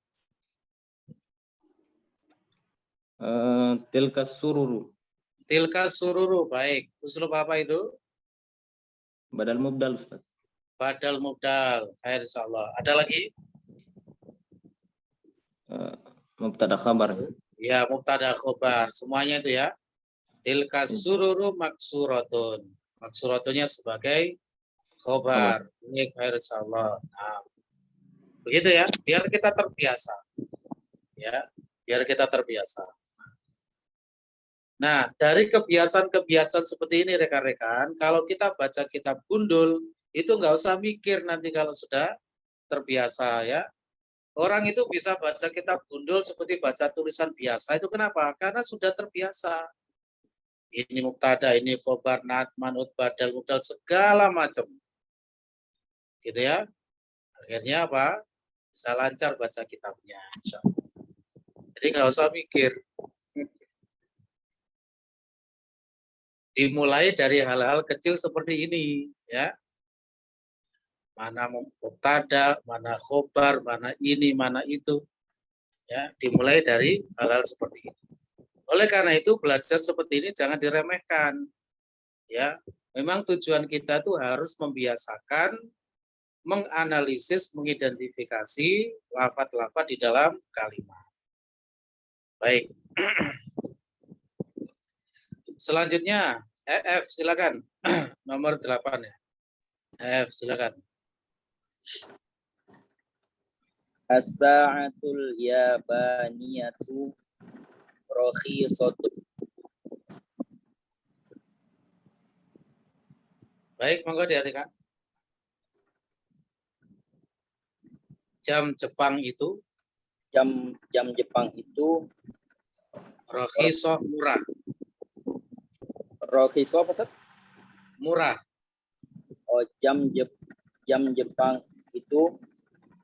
Tilka sururu. Tilka sururu, baik. Uslub apa itu? Badal mubdal Ustaz. Badal mubdal. Khair insyaallah. Ada lagi? Mubtada khabar. Ya, mubtada khobar. Semuanya itu ya. Tilka sururu maksuratun. Maksuratunya sebagai khobar. Ini khair insyaallah. Nah, begitu ya, biar kita terbiasa. Ya, biar kita terbiasa. Nah, dari kebiasaan-kebiasaan seperti ini rekan-rekan, kalau kita baca kitab gundul, itu nggak usah mikir nanti kalau sudah terbiasa ya. Orang itu bisa baca kitab gundul seperti baca tulisan biasa. Itu kenapa? Karena sudah terbiasa. Ini mubtada, ini khobar, na'at, man'ut, badal, mubdal, segala macam. Gitu ya. Akhirnya apa? Bisa lancar baca kitabnya. Insyaallah. Jadi nggak usah mikir. Dimulai dari hal-hal kecil seperti ini, ya. Mana mubtada, mana khobar, mana ini, mana itu. Ya, dimulai dari hal-hal seperti ini. Oleh karena itu belajar seperti ini jangan diremehkan. Ya, memang tujuan kita tuh harus membiasakan menganalisis, mengidentifikasi lafaz-lafaz di dalam kalimat. Baik. Selanjutnya, EF silakan. Nomor 8 ya. EF silakan. As-sa'atul yabaniyatu rakhisatun. Baik, monggo diartikan. Jam Jepang itu Jam Jepang itu rakhisoh murah. rakhiso apa Ustaz? Murah. Oh, jam Jepang itu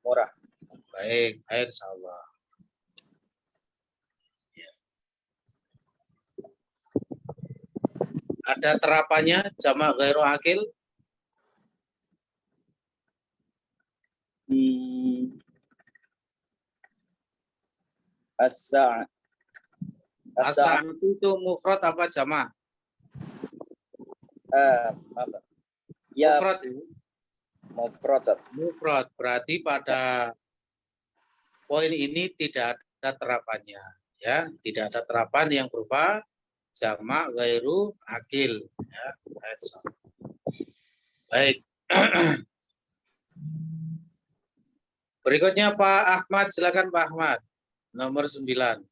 murah. Baik, baik insyaallah. Ya. Ada terapannya jamak ghairu akil? As-sa'at. As-sa'at itu mufrad apa jamak? Ya, Mufrad itu. mufrad. Mufrad berarti pada poin ini tidak ada terapannya, ya, tidak ada terapan yang berupa jamak ghairu akil, ya. Baik. Berikutnya Pak Ahmad, silakan Pak Ahmad. Nomor 9.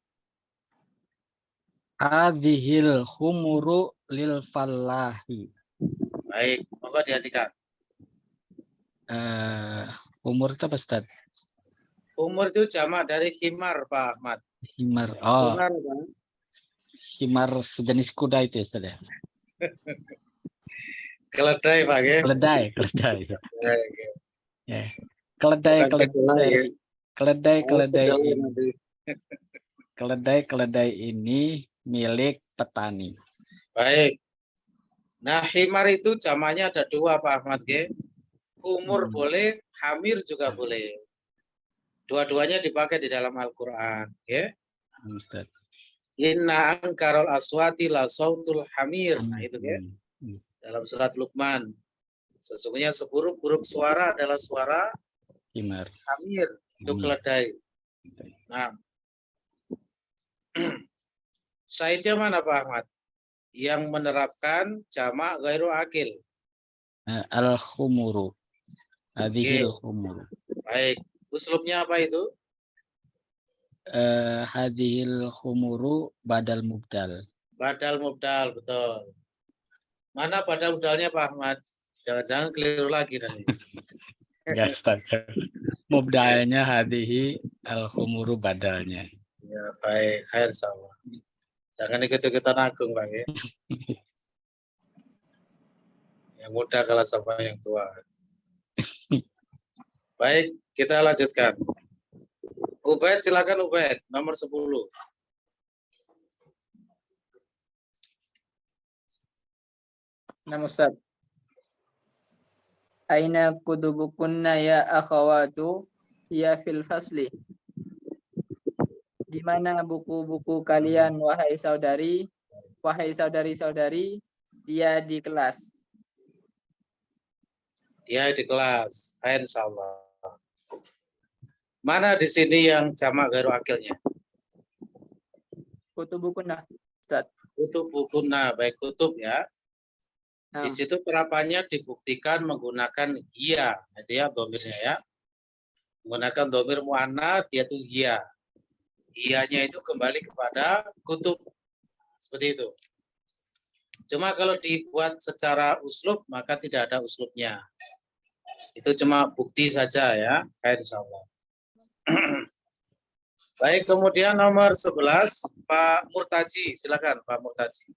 Hadhil humuru lil fallahi. Baik, monggo diartikan. Umur itu apa, Ustaz? Umur itu jamak dari himar, Pak Ahmad. Himar. Oh, Himar, Pak. himar sejenis kuda itu ya, Ustaz ya? Keledai, Pak, ya. Keledai. Ya. Keledai ini milik petani. Baik. Nah, himar itu jamaknya ada 2, Pak Ahmad, ya. Umur boleh, hamir juga boleh. Dua-duanya dipakai di dalam Al-Qur'an, ya. Ustaz. Inna angkarul aswati la sautul hamir. Nah, itu ya. Dalam surat Luqman. Sesungguhnya seburuk-buruk suara adalah suara Himar. hamir, itu keledai. Nah. Syahidnya mana Pak Ahmad? Yang menerapkan jamak ghairu akil. Al-humuru. Hadhil humuru. Baik. Uslubnya apa itu? Hadhil humuru badal mubdal. Badal mubdal, betul. Mana badal mubdalnya Pak Ahmad? Jangan-jangan keliru lagi nanti. Enggak, Ustaz. Mubdalnya hadhihi, al-humuru badalnya. Ya, baik. Khair sama. Jangan ikut-ikutan agung, Pak, ya. Yang muda kalah sama yang tua. Baik, kita lanjutkan. Ubaid, silakan Ubaid, nomor 10. Nama Ustaz. Aina kutubukunna ya akhawatu ya fil fasli. Di mana buku-buku kalian wahai saudari-saudari, dia di kelas. Dia di kelas. Insyaallah. Mana di sini yang jamak ghairu akilnya? Kutubukunna, Ustaz. Kutub bukunna, baik kutub ya. Di Nah, situ terapannya dibuktikan menggunakan hiya, itu ya domirnya ya. Menggunakan domir muannats yaitu hiya. Hiyanya itu kembali kepada kutub. Seperti itu. Cuma kalau dibuat secara uslub maka tidak ada uslubnya. Itu cuma bukti saja ya. Insyaallah. Baik, kemudian nomor 11 Pak Murtaji, silakan Pak Murtaji.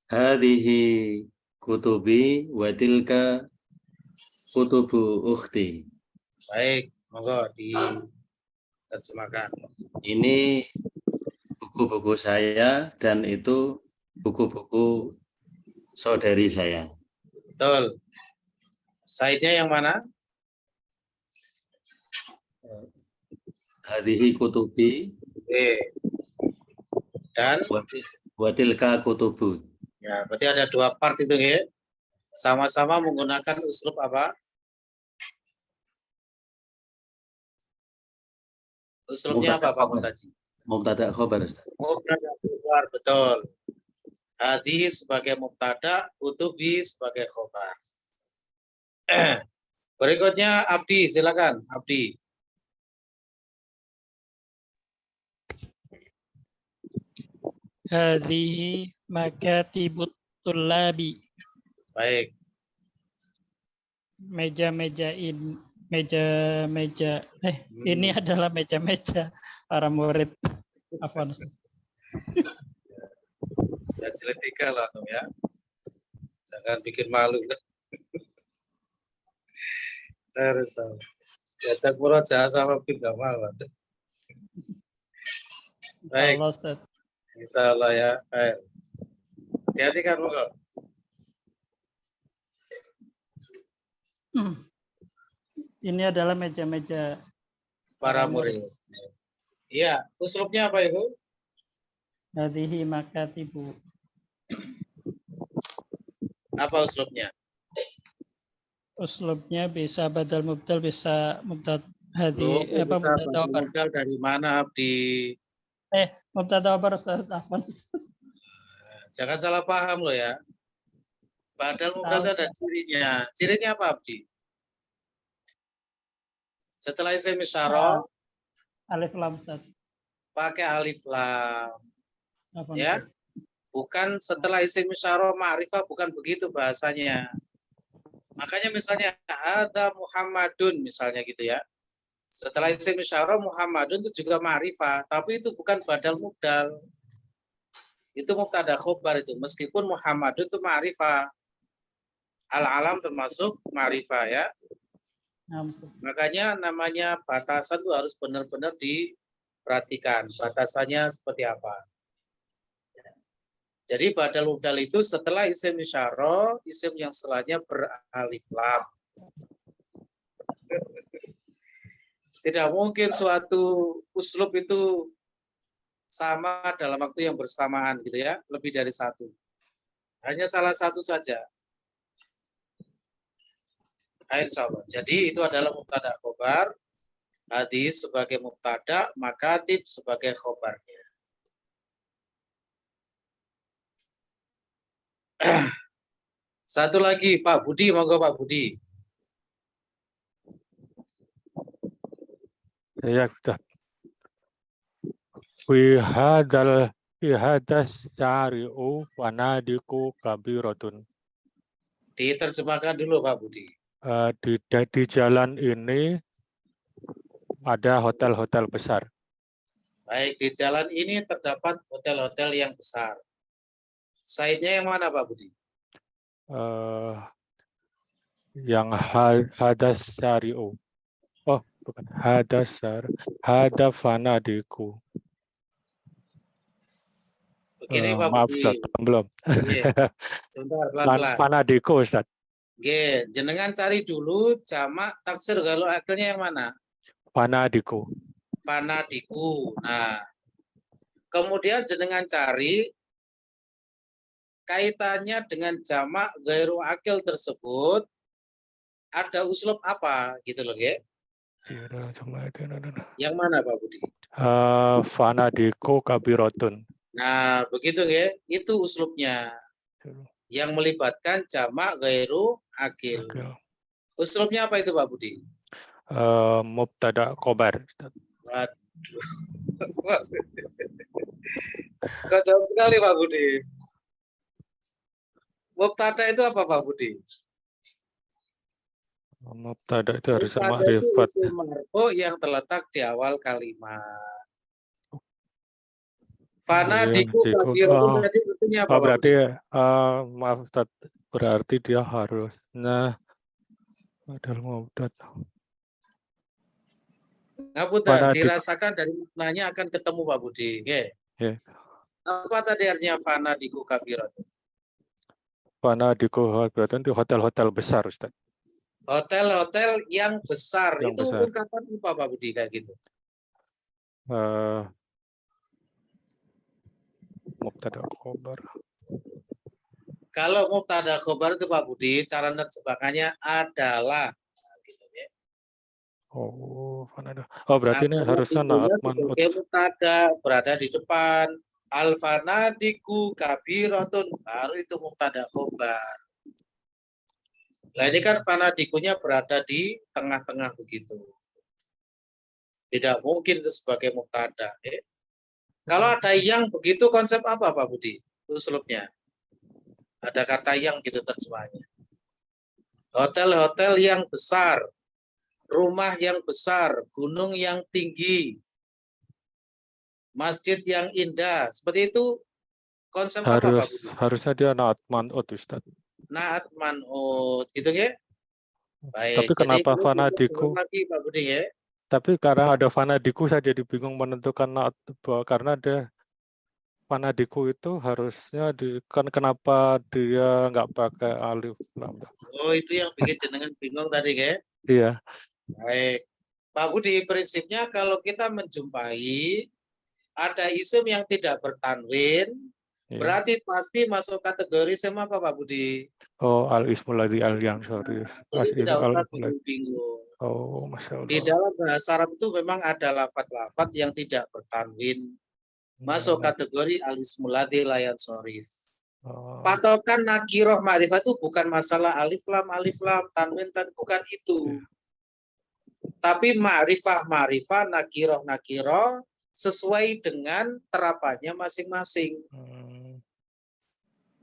Hadhihi kutubi wa tilka kutubu ukhti. Baik, monggo diterjemahkan. Ini buku-buku saya dan itu buku-buku saudari saya. Betul. Saidnya yang mana? Hadhihi kutubi Dan wa tilka kutubu. ya, berarti ada dua part itu ya. Sama-sama menggunakan uslub apa? Uslubnya apa Pak Murtaji? Mubtada khobar, Ustaz. Mubtada khobar, betul. Hadis sebagai mubtada, kutubi sebagai khobar. Berikutnya Abdi, silakan Abdi. Hadhihi makatibut tullabi. Baik. Ini adalah meja-meja para murid. Afwan, Ustaz. Ya, jilid 3 lah ya. Jangan bikin malu. Harus. Diajak murojaah sama tidak malu. Baik. Insya Allah ya. Baik. Hati-hati kan monggo. Ini adalah meja-meja para murid. Iya, uslubnya apa itu? Hadhihi makatibu. Apa uslubnya? Uslubnya bisa badal mubdal, bisa mubtad hadhi apa mubtada mubdal dari mana Abdi? Mubtada khabar, Ustaz. Afwan. Jangan salah paham loh ya. Badal mubdal ada cirinya. Cirinya apa Abdi? Setelah isim isyarah alif lam, Ustaz. Pakai alif lam. Afwan, Ya. Ustaz. Bukan setelah isim isyarah ma'rifah, bukan begitu bahasanya. Makanya misalnya ada Muhammadun misalnya gitu ya. Setelah isim isyarah Muhammadun itu juga ma'rifah, tapi itu bukan badal mubdal. Itu mubtada khobar itu. Meskipun Muhammadun itu ma'rifah. Al-alam termasuk ma'rifah ya. Makanya namanya batasan itu harus benar-benar diperhatikan. Batasannya seperti apa. Jadi badal mubdal itu setelah isim isyarah, isim yang setelahnya beralif lam. Tidak mungkin suatu uslub itu sama dalam waktu yang bersamaan gitu ya, lebih dari satu. Hanya salah satu saja. Insyaallah. Jadi itu adalah mubtada khobar, hadis sebagai mubtada, makatib sebagai khobarnya. Satu lagi Pak Budi, monggo Pak Budi. Ya, Ustaz. Hadas syari'u wanadiku kabiratun. Diterjemahkan dulu Pak Budi. Di jalan ini ada hotel-hotel besar. Baik, di jalan ini terdapat hotel-hotel yang besar. Saidnya yang mana Pak Budi? Yang hadas syari'u. Oh, bukan hadasar, hadafanadiku. Begini Pak Maaf, Budi. Ustaz, belum. Sebentar, pelan-pelan. Fanadiku, Ustaz. Oke, jenengan cari dulu jamak taksir kalau akhirnya yang mana? Fanadiku. Fanadiku. Nah, kemudian jenengan cari kaitannya dengan jamak ghairu akil tersebut ada uslub apa gitu loh, ya? Yang mana Pak Budi? Fanadiku kabirotun. Nah, begitu ya. Itu uslubnya. Yang melibatkan jamak gairu akil. Uslubnya apa itu Pak Budi? Mubtada khobar. Waduh. Kok jauh sekali Pak Budi. Mubtada itu apa Pak Budi? Mubtada itu harus Mubtada itu ma'rifat. isim marfu yang terletak di awal kalimat. Fana diku kabirotun tadi artinya apa? Berarti maaf Ustaz, berarti dia harusnya padahal mubtada. Ngapunten, dirasakan dari maknanya akan ketemu Pak Budi. Okay. Yeah. Apa tadi artinya fana diku kabirotun? Fanadiku kabirotun itu hotel-hotel besar Ustaz. Hotel-hotel yang besar. Yang itu besar. ungkapan apa Pak Budi kayak gitu? Mubtada khobar. Kalau mubtada khobar itu Pak Budi, cara nerjemahannya adalah. Gitu, ya. Oh, berarti ini harusnya naat man'ut. Mubtada berada di depan. Al-fanadiku kabirotun, baru itu mubtada khobar. Nah ini kan fanadikunya berada di tengah-tengah begitu. Tidak mungkin itu sebagai mubtada. Kalau ada yang begitu konsep apa Pak Budi? Uslubnya. Ada kata yang gitu terjemahnya. Hotel-hotel yang besar, rumah yang besar, gunung yang tinggi, masjid yang indah. Seperti itu konsep apa Pak Budi? Harusnya dia naat man'ut Ustaz. Naat man'ut gitu ya. Baik. Tapi kenapa fanadiku? Lagi Pak Budi ya. Tapi karena ada fanadiku saya jadi bingung menentukan naat, karena ada fanadiku itu harusnya kan kenapa dia nggak pakai alif lam? Oh itu yang bikin jenengan bingung tadi ya. Iya. Baik. Pak Budi, prinsipnya kalau kita menjumpai ada isim yang tidak bertanwin, berarti pasti masuk kategori isim apa Pak Budi? Oh, al-ismul ladzi al-yansari. Jadi tidak usah bingung-bingung. Oh, Masya Allah. Di dalam bahasa Arab itu memang ada lafaz-lafaz yang tidak bertanwin. Masuk kategori al-ismul ladzi la yansari. Patokan nakiroh ma'rifah itu bukan masalah alif lam, tanwin, bukan itu. Tapi ma'rifah, nakiroh sesuai dengan terapannya masing-masing.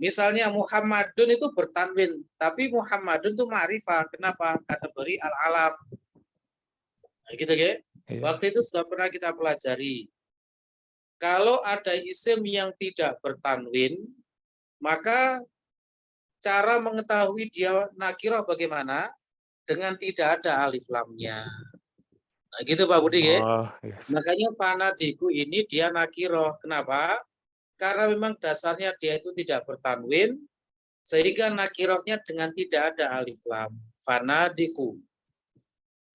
Misalnya Muhammadun itu bertanwin, tapi Muhammadun itu ma'rifah. Kenapa? Kategori al-alam. Nah, gitu ya. Waktu itu sudah pernah kita pelajari. Kalau ada isim yang tidak bertanwin, maka cara mengetahui dia nakirah bagaimana? Dengan tidak ada alif lamnya. Nah, gitu Pak Budi ya. Makanya fanadiku ini dia nakirah. Kenapa? Karena memang dasarnya dia itu tidak bertanwin, sehingga nakirahnya dengan tidak ada alif lam. Fanadiku.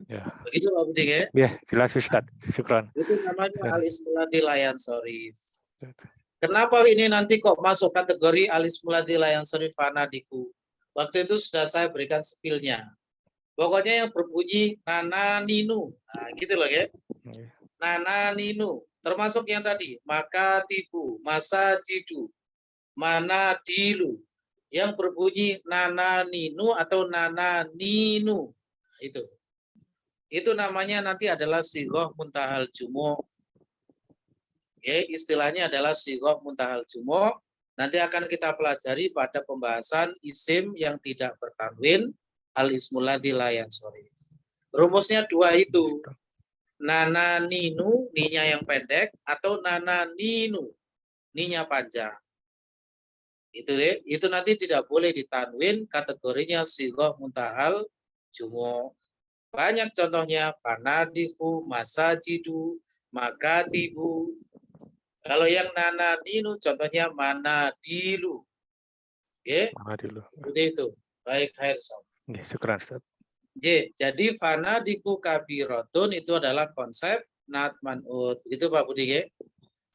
Ya. Begitu Pak Budi ya? Ya, jelas Ustaz. Syukran. Itu namanya al-ismul ladzi la yansari. Kenapa ini nanti kok masuk kategori al-ismul ladzi la yansari fanadiku? Waktu itu sudah saya berikan spillnya. Pokoknya yang berbunyi nana ninu. Nah, gitu loh ya. Nana ninu. Termasuk yang tadi, maka tibu, masa jidu, mana dilu. Yang berbunyi nana ninu atau nana ninu. Nah, itu. Itu namanya nanti adalah sighoh muntahal jumu'. Oke, istilahnya adalah sighoh muntahal jumu'. Nanti akan kita pelajari pada pembahasan isim yang tidak bertanwin, al-ismul ladzi la yansari. Rumusnya dua itu. Nana ninu, ninya yang pendek, atau nana ninu, ninya panjang. Itu nanti tidak boleh ditanwin, kategorinya sighoh muntahal jumu'. Banyak contohnya, fanadiku, masajidu, makatibu. Kalau yang nana ninu, contohnya manadilu. Oke? Manadilu. Seperti itu. Baik, khair. Syukran Ustaz. Jadi fanadiku kabirotun itu adalah konsep naat man'ut. Itu Pak Budi ya.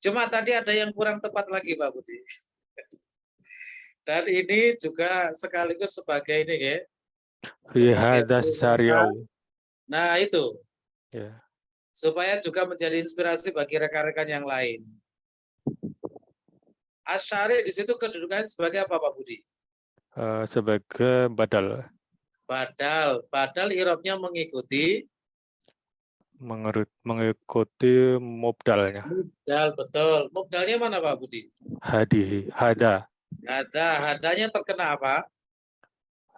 Cuma tadi ada yang kurang tepat lagi Pak Budi. Dan ini juga sekaligus sebagai ini ya. Fi sebagai hadas perusahaan. syari'u. Nah itu, Ya. supaya juga menjadi inspirasi bagi rekan-rekan yang lain. Asyari di situ kedudukannya sebagai apa Pak Budi? Sebagai badal, Badal irobnya mengikuti mengikuti mubdalnya. mubdal, betul. Mubdalnya mana Pak Budi? Hada. Hadanya terkena apa?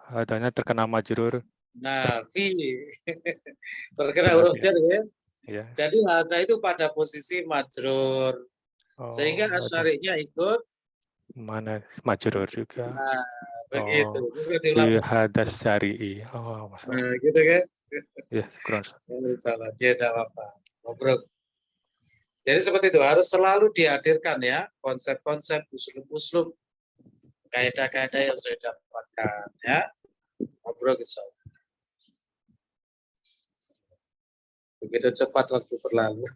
Hadanya terkena majrur. Nah, fi. Terkena huruf jar ya. Ya. Jadi hada itu pada posisi majrur. Sehingga Hada. asyarinya ikut Mana majrur juga. nah, begitu. Fi hadas syari'i. Masalah. Nah, gitu kan? Ya, syukran. Salah, dia tidak apa-apa. Ngobrol. Jadi seperti itu, harus selalu dihadirkan ya, konsep-konsep, uslub-uslub, kaidah-kaidah yang sudah didapatkan ya. Ngobrol gitu. Begitu cepat waktu berlalu.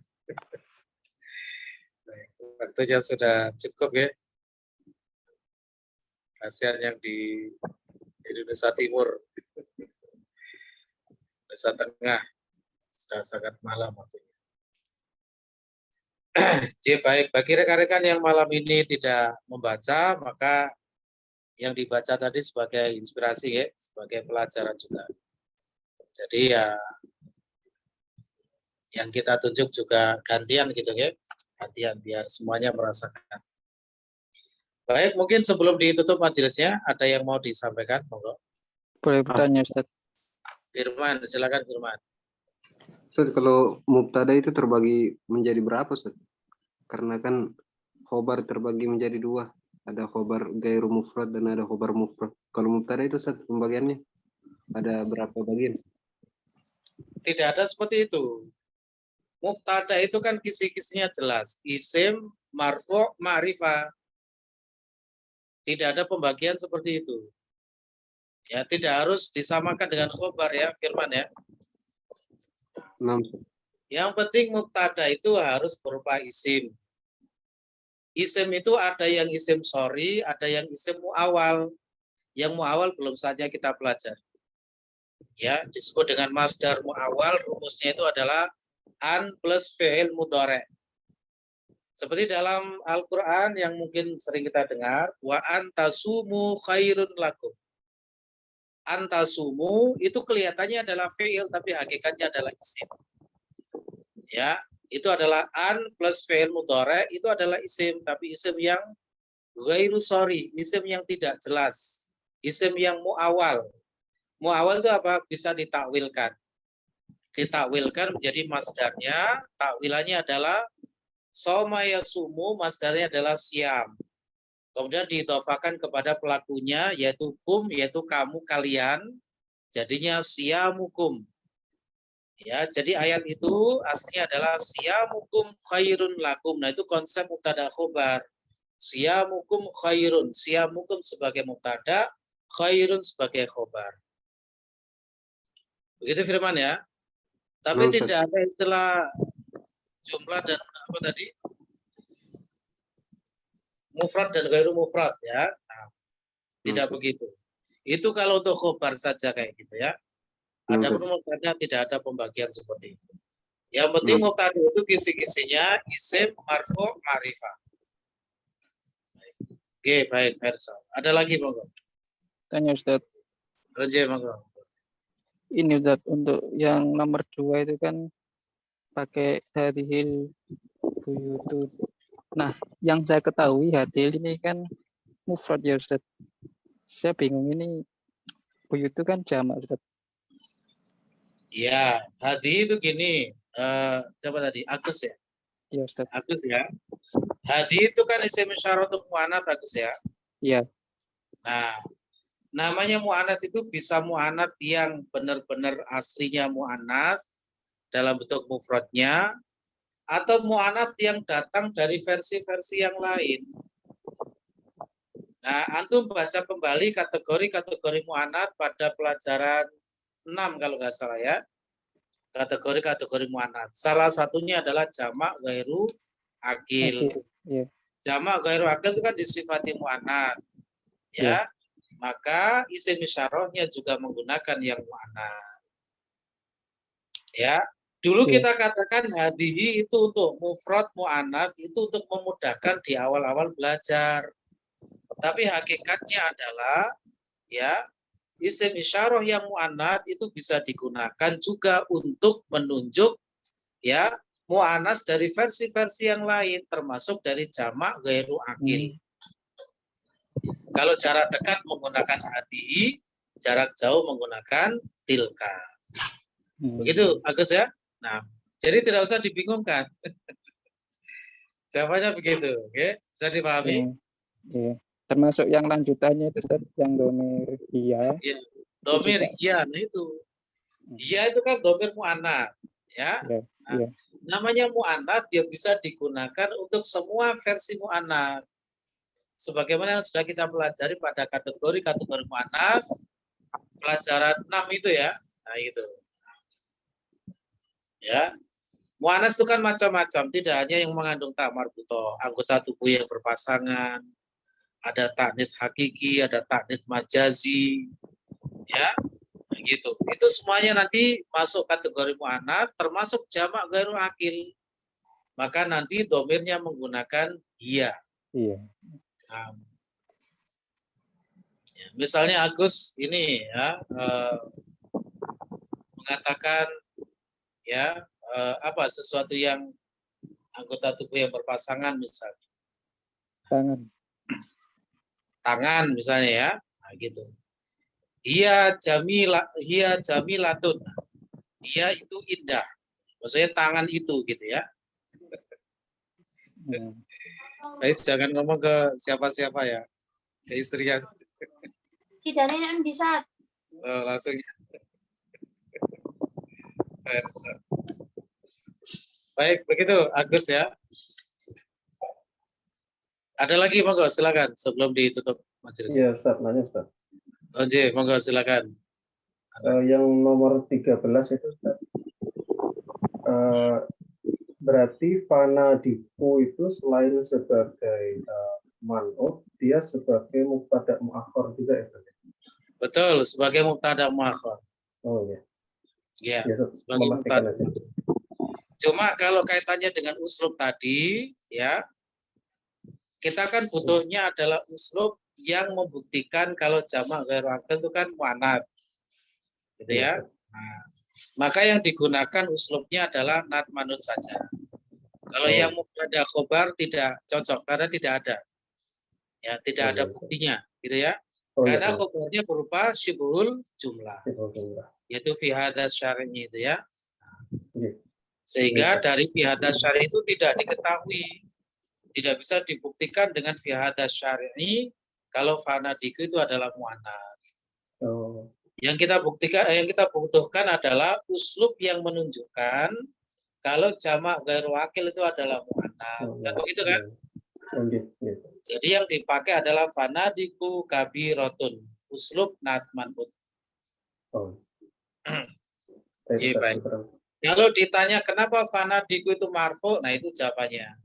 Waktunya sudah cukup ya. Kasihan yang di Indonesia Timur, Indonesia Tengah, sudah sangat malam waktunya. Jadi baik, bagi rekan-rekan yang malam ini tidak membaca, maka yang dibaca tadi sebagai inspirasi ya, sebagai pelajaran juga. Jadi ya, yang kita tunjuk juga gantian gitu ya, gantian biar semuanya merasakan. Baik, mungkin sebelum ditutup majelisnya, ada yang mau disampaikan, monggo. Boleh bertanya, Ustaz? Firman, silakan Firman. Ustaz, kalau mubtada itu terbagi menjadi berapa, Ustaz? Karena kan khobar terbagi menjadi dua. Ada khobar gairu mufrad dan ada khobar mufrad. Kalau mubtada itu, Ustaz, pembagiannya ada berapa bagian? Tidak ada seperti itu. Mubtada itu kan kisi-kisinya jelas. Isim, marfu', ma'rifah. Tidak ada pembagian seperti itu. Ya, tidak harus disamakan dengan khobar ya, Firman ya. Yang penting mubtada itu harus berupa isim. Isim itu ada yang isim sorry, ada yang isim mu'awal. Yang mu'awal belum saja kita pelajari. Ya, disebut dengan masdar mu'awal, rumusnya itu adalah an plus fi'il mudhari'. Seperti dalam Al-Quran yang mungkin sering kita dengar, wa antasumu khairun lakum. Antasumu itu kelihatannya adalah fi'il, tapi hakikatnya adalah isim. Ya, itu adalah an plus fi'il mudhari', itu adalah isim, tapi isim yang ghairu sorry, isim yang tidak jelas, isim yang mu'awal. Mu'awal itu apa? Bisa ditakwilkan. Ditakwilkan menjadi masdarnya, takwilannya adalah soma yasumu, masdarnya adalah siam. Kemudian diidhofakan kepada pelakunya, yaitu kum, yaitu kamu, kalian. Jadinya siamukum. Ya, jadi ayat itu aslinya adalah siamukum khairun lakum. Nah, itu konsep mubtada khobar. Siamukum khairun. Siamukum sebagai mubtada, khairun sebagai khobar. Begitu Firman ya. Tapi tidak ada istilah jumlah dan apa tadi? Mufrad dan ghairu mufrad ya. Nah, tidak begitu. Itu kalau untuk khobar saja kayak gitu ya. Ada mubtada tidak ada pembagian seperti itu. Yang penting mubtada itu kisi-kisinya isim, marfu', ma'rifah. Oke, baik, Hersal. Ada lagi monggo? Tanya Ustaz. Oke, monggo. Ini Ustaz, untuk yang nomor 2 itu kan pakai hadhil buyutun. Nah, yang saya ketahui hadhil ini kan mufrad ya Ustaz. Saya bingung ini buyut itu kan jamak Ustaz. Ya, hadi itu gini, siapa tadi? Agus ya? Iya Ustaz. Agus ya. Hadi itu kan isim isyarat untuk mu'anats Agus ya? Iya. Nah, namanya mu'anats itu bisa mu'anats yang benar-benar aslinya mu'anats dalam bentuk mufradnya, atau mu'anats yang datang dari versi-versi yang lain. Nah, antum baca kembali kategori-kategori mu'anats pada pelajaran 6 kalau nggak salah ya. Kategori-kategori mu'anats. Salah satunya adalah jamak ghairu akil. Iya. Jamak ghairu akil itu kan disifati mu'anats. Ya. maka isim isyarahnya juga menggunakan yang mu'annats. Ya, dulu kita katakan hadihi itu untuk mufrad mu'annats, itu untuk memudahkan di awal-awal belajar. Tapi hakikatnya adalah ya, isim isyarah yang mu'annats itu bisa digunakan juga untuk menunjuk ya mu'annats dari versi-versi yang lain, termasuk dari jamak ghairu akil. Kalau jarak dekat menggunakan hadihi, jarak jauh menggunakan tilka. Begitu, Agus ya. Nah, jadi tidak usah dibingungkan. Jawabannya begitu, oke? Bisa dipahami? Iya. Termasuk yang lanjutannya itu Ustaz, yang domir iya. Ya, domir iya, nah itu. Iya itu kan domir mu'annats, ya. Nah, namanya mu'annats dia bisa digunakan untuk semua versi mu'annats. Sebagaimana yang sudah kita pelajari pada kategori mu'annats, pelajaran 6 itu ya. Nah, itu. Ya, mu'annats itu kan macam-macam, tidak hanya yang mengandung tak marbutoh, anggota tubuh yang berpasangan, ada ta'nits hakiki, ada ta'nits majazi, ya, gitu. Itu semuanya nanti masuk kategori mu'annats, termasuk jamak ghairu akil. Maka nanti domirnya menggunakan iya. Iya. Nah, ya, misalnya Agus ini ya mengatakan ya apa sesuatu yang anggota tubuh yang berpasangan misalnya tangan misalnya ya, nah, gitu. Hiya jamilatun, dia itu indah, maksudnya tangan itu gitu ya. Baik, jangan ngomong ke siapa-siapa ya, ke istri ya. Tidak yang bisa Langsung. Baik, begitu Agus ya. Ada lagi monggo silakan sebelum ditutup majelis. Iya, Ustaz, nanya Ustaz. Oke, monggo silakan. Yang nomor 13 itu Ustaz. Berarti fanadiku itu selain sebagai man'ut, dia sebagai mubtada' mu'akhkhar juga ya Ustaz? Betul, sebagai mubtada' mu'akhkhar. Oh iya. Ya, Ya, sebagai mubtada'. Cuma kalau kaitannya dengan uslub tadi, ya, kita kan butuhnya adalah uslub yang membuktikan kalau jamak ghairu akil itu kan mu'annats, gitu ya. Nah, maka yang digunakan uslubnya adalah nat manut saja. Kalau yang mubtada khobar tidak cocok karena tidak ada, ya, tidak ada buktinya, gitu ya. Karena khobarnya berupa syibhul jumlah, yaitu fi hadas syar'i itu ya. Sehingga dari fi hadas syar'i itu tidak diketahui, tidak bisa dibuktikan dengan fi hadas syar'i kalau fanadiku itu adalah mu'annats. Yang kita buktikan, yang kita butuhkan adalah uslub yang menunjukkan kalau jamak ghairu akil itu adalah mu'annats. Kan begitu kan? Jadi yang dipakai adalah fanadiku kabiratun, uslub nat man'ut. Baik. Kalau ditanya kenapa fanadiku itu marfu, nah itu jawabannya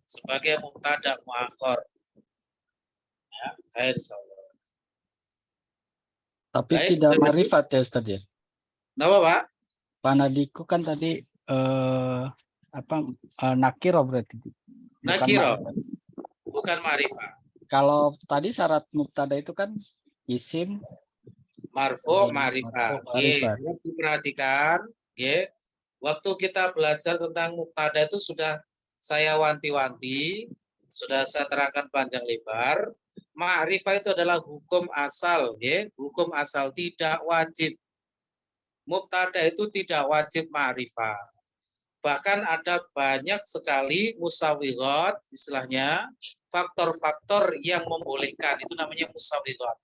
sebagai mubtada' mu'akhkhar. Ya, insyaallah. Tapi tidak marifat ya Ustaz ya. Kenapa Pak? Fanadiku kan tadi nakiro berarti. Nakiro. Bukan ma'rifat. Kalau tadi syarat mubtada itu kan isim marfu ma'rifat. Diperhatikan, ya. Waktu kita belajar tentang mubtada itu sudah saya wanti-wanti, sudah saya terangkan panjang lebar. Ma'rifah itu adalah hukum asal, ya. Hukum asal tidak wajib. Mubtada itu tidak wajib ma'rifah. Bahkan ada banyak sekali musawwirat, istilahnya faktor-faktor yang membolehkan, itu namanya musawwirat.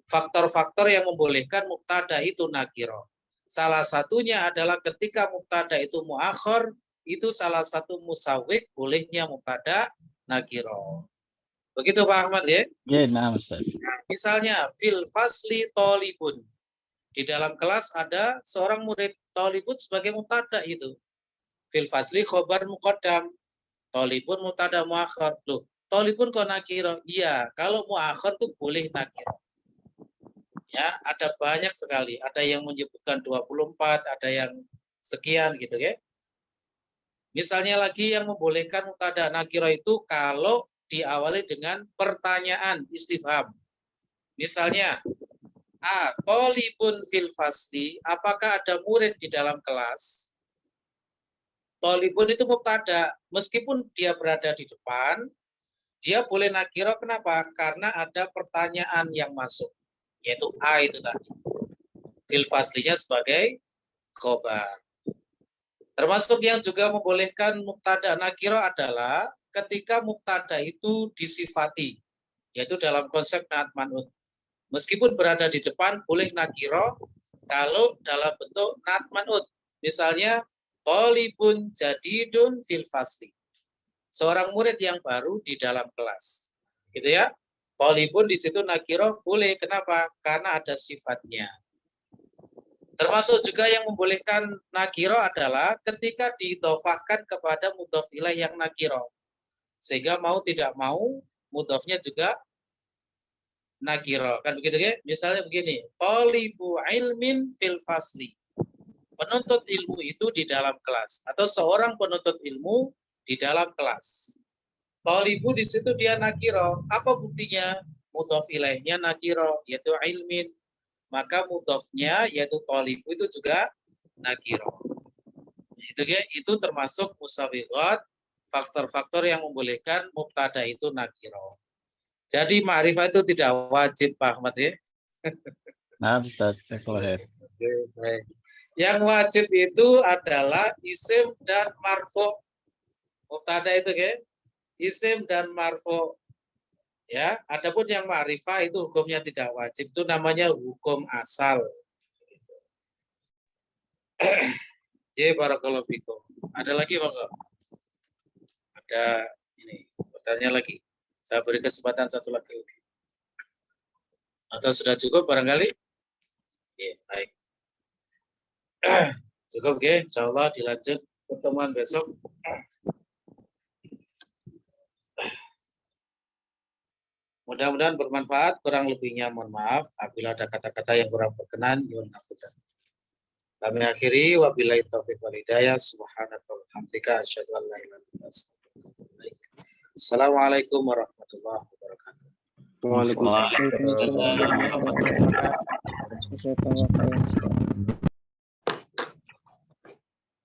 Faktor-faktor yang membolehkan mubtada itu nakiro. Salah satunya adalah ketika mubtada itu muakhir, itu salah satu musawwik bolehnya mubtada nakiro. Begitu Pak Ahmad ya? Ya, nah, Ustaz. Misalnya fil fasli tolibun. Di dalam kelas ada seorang murid, tolibun sebagai mubtada itu. Fil fasli khobar muqaddam. Tolibun mubtada muakhir. Loh, tolibun kok nakiro? Iya, kalau muakhir tuh boleh nakiro. Ya, ada banyak sekali. Ada yang menyebutkan 24, ada yang sekian gitu ya. Misalnya lagi yang membolehkan mubtada nakirah itu kalau diawali dengan pertanyaan istifham. Misalnya, tolibun fil fasli, apakah ada murid di dalam kelas? Tolibun itu mubtada, meskipun dia berada di depan, dia boleh nakirah. Kenapa? Karena ada pertanyaan yang masuk, yaitu A itu tadi. Fil faslinya sebagai khobar. Termasuk yang juga membolehkan mubtada nakirah adalah ketika mubtada itu disifati, yaitu dalam konsep na'at man'ut. Meskipun berada di depan boleh nakirah kalau dalam bentuk na'at man'ut. Misalnya thalibun jadidun fil fasli. Seorang murid yang baru di dalam kelas. Gitu ya. Thalibun di situ nakirah boleh. Kenapa? Karena ada sifatnya. Termasuk juga yang membolehkan nakirah adalah ketika diidhofahkan kepada mudhof ilaih yang nakirah. Sehingga mau tidak mau mudhofnya juga nakirah. Kan begitu ya? Misalnya begini, thalibu ilmin fil fasli. Penuntut ilmu itu di dalam kelas, atau seorang penuntut ilmu di dalam kelas. Thalibu di situ dia nakirah. Apa buktinya? Mudhof ilaihnya nakirah, yaitu ilmin. Maka mudhofnya yaitu thalibu itu juga nakirah. Itu termasuk musawighat, faktor-faktor yang membolehkan mubtada itu nakirah. Jadi ma'rifah itu tidak wajib, Pak Ahmad ya. Nah, Ustaz, Yang wajib itu adalah isim dan marfu. Mubtada itu ya, isim dan marfu. Ya, adapun yang ma'rifah itu hukumnya tidak wajib, itu namanya hukum asal. Jadi barakallahu fikum. Ada lagi Bang? Ada ini, pertanyaan lagi. Saya beri kesempatan satu lagi. Atau sudah cukup barangkali? Ya, baik. Cukup ya, insyaallah dilanjut pertemuan besok. Mudah-mudahan bermanfaat, kurang lebihnya mohon maaf. Apabila ada kata-kata yang kurang berkenan, nyuwun ngapunten. Kami akhiri, wabillahi taufiq wal hidayah, subhanaka wa bihamdika, asyhadu an la ilaha illa anta, astaghfiruka wa atubu ilaik. Assalamualaikum warahmatullahi wabarakatuh. Waalaikumsalam. Waalaikumsalam warahmatullahi wabarakatuh.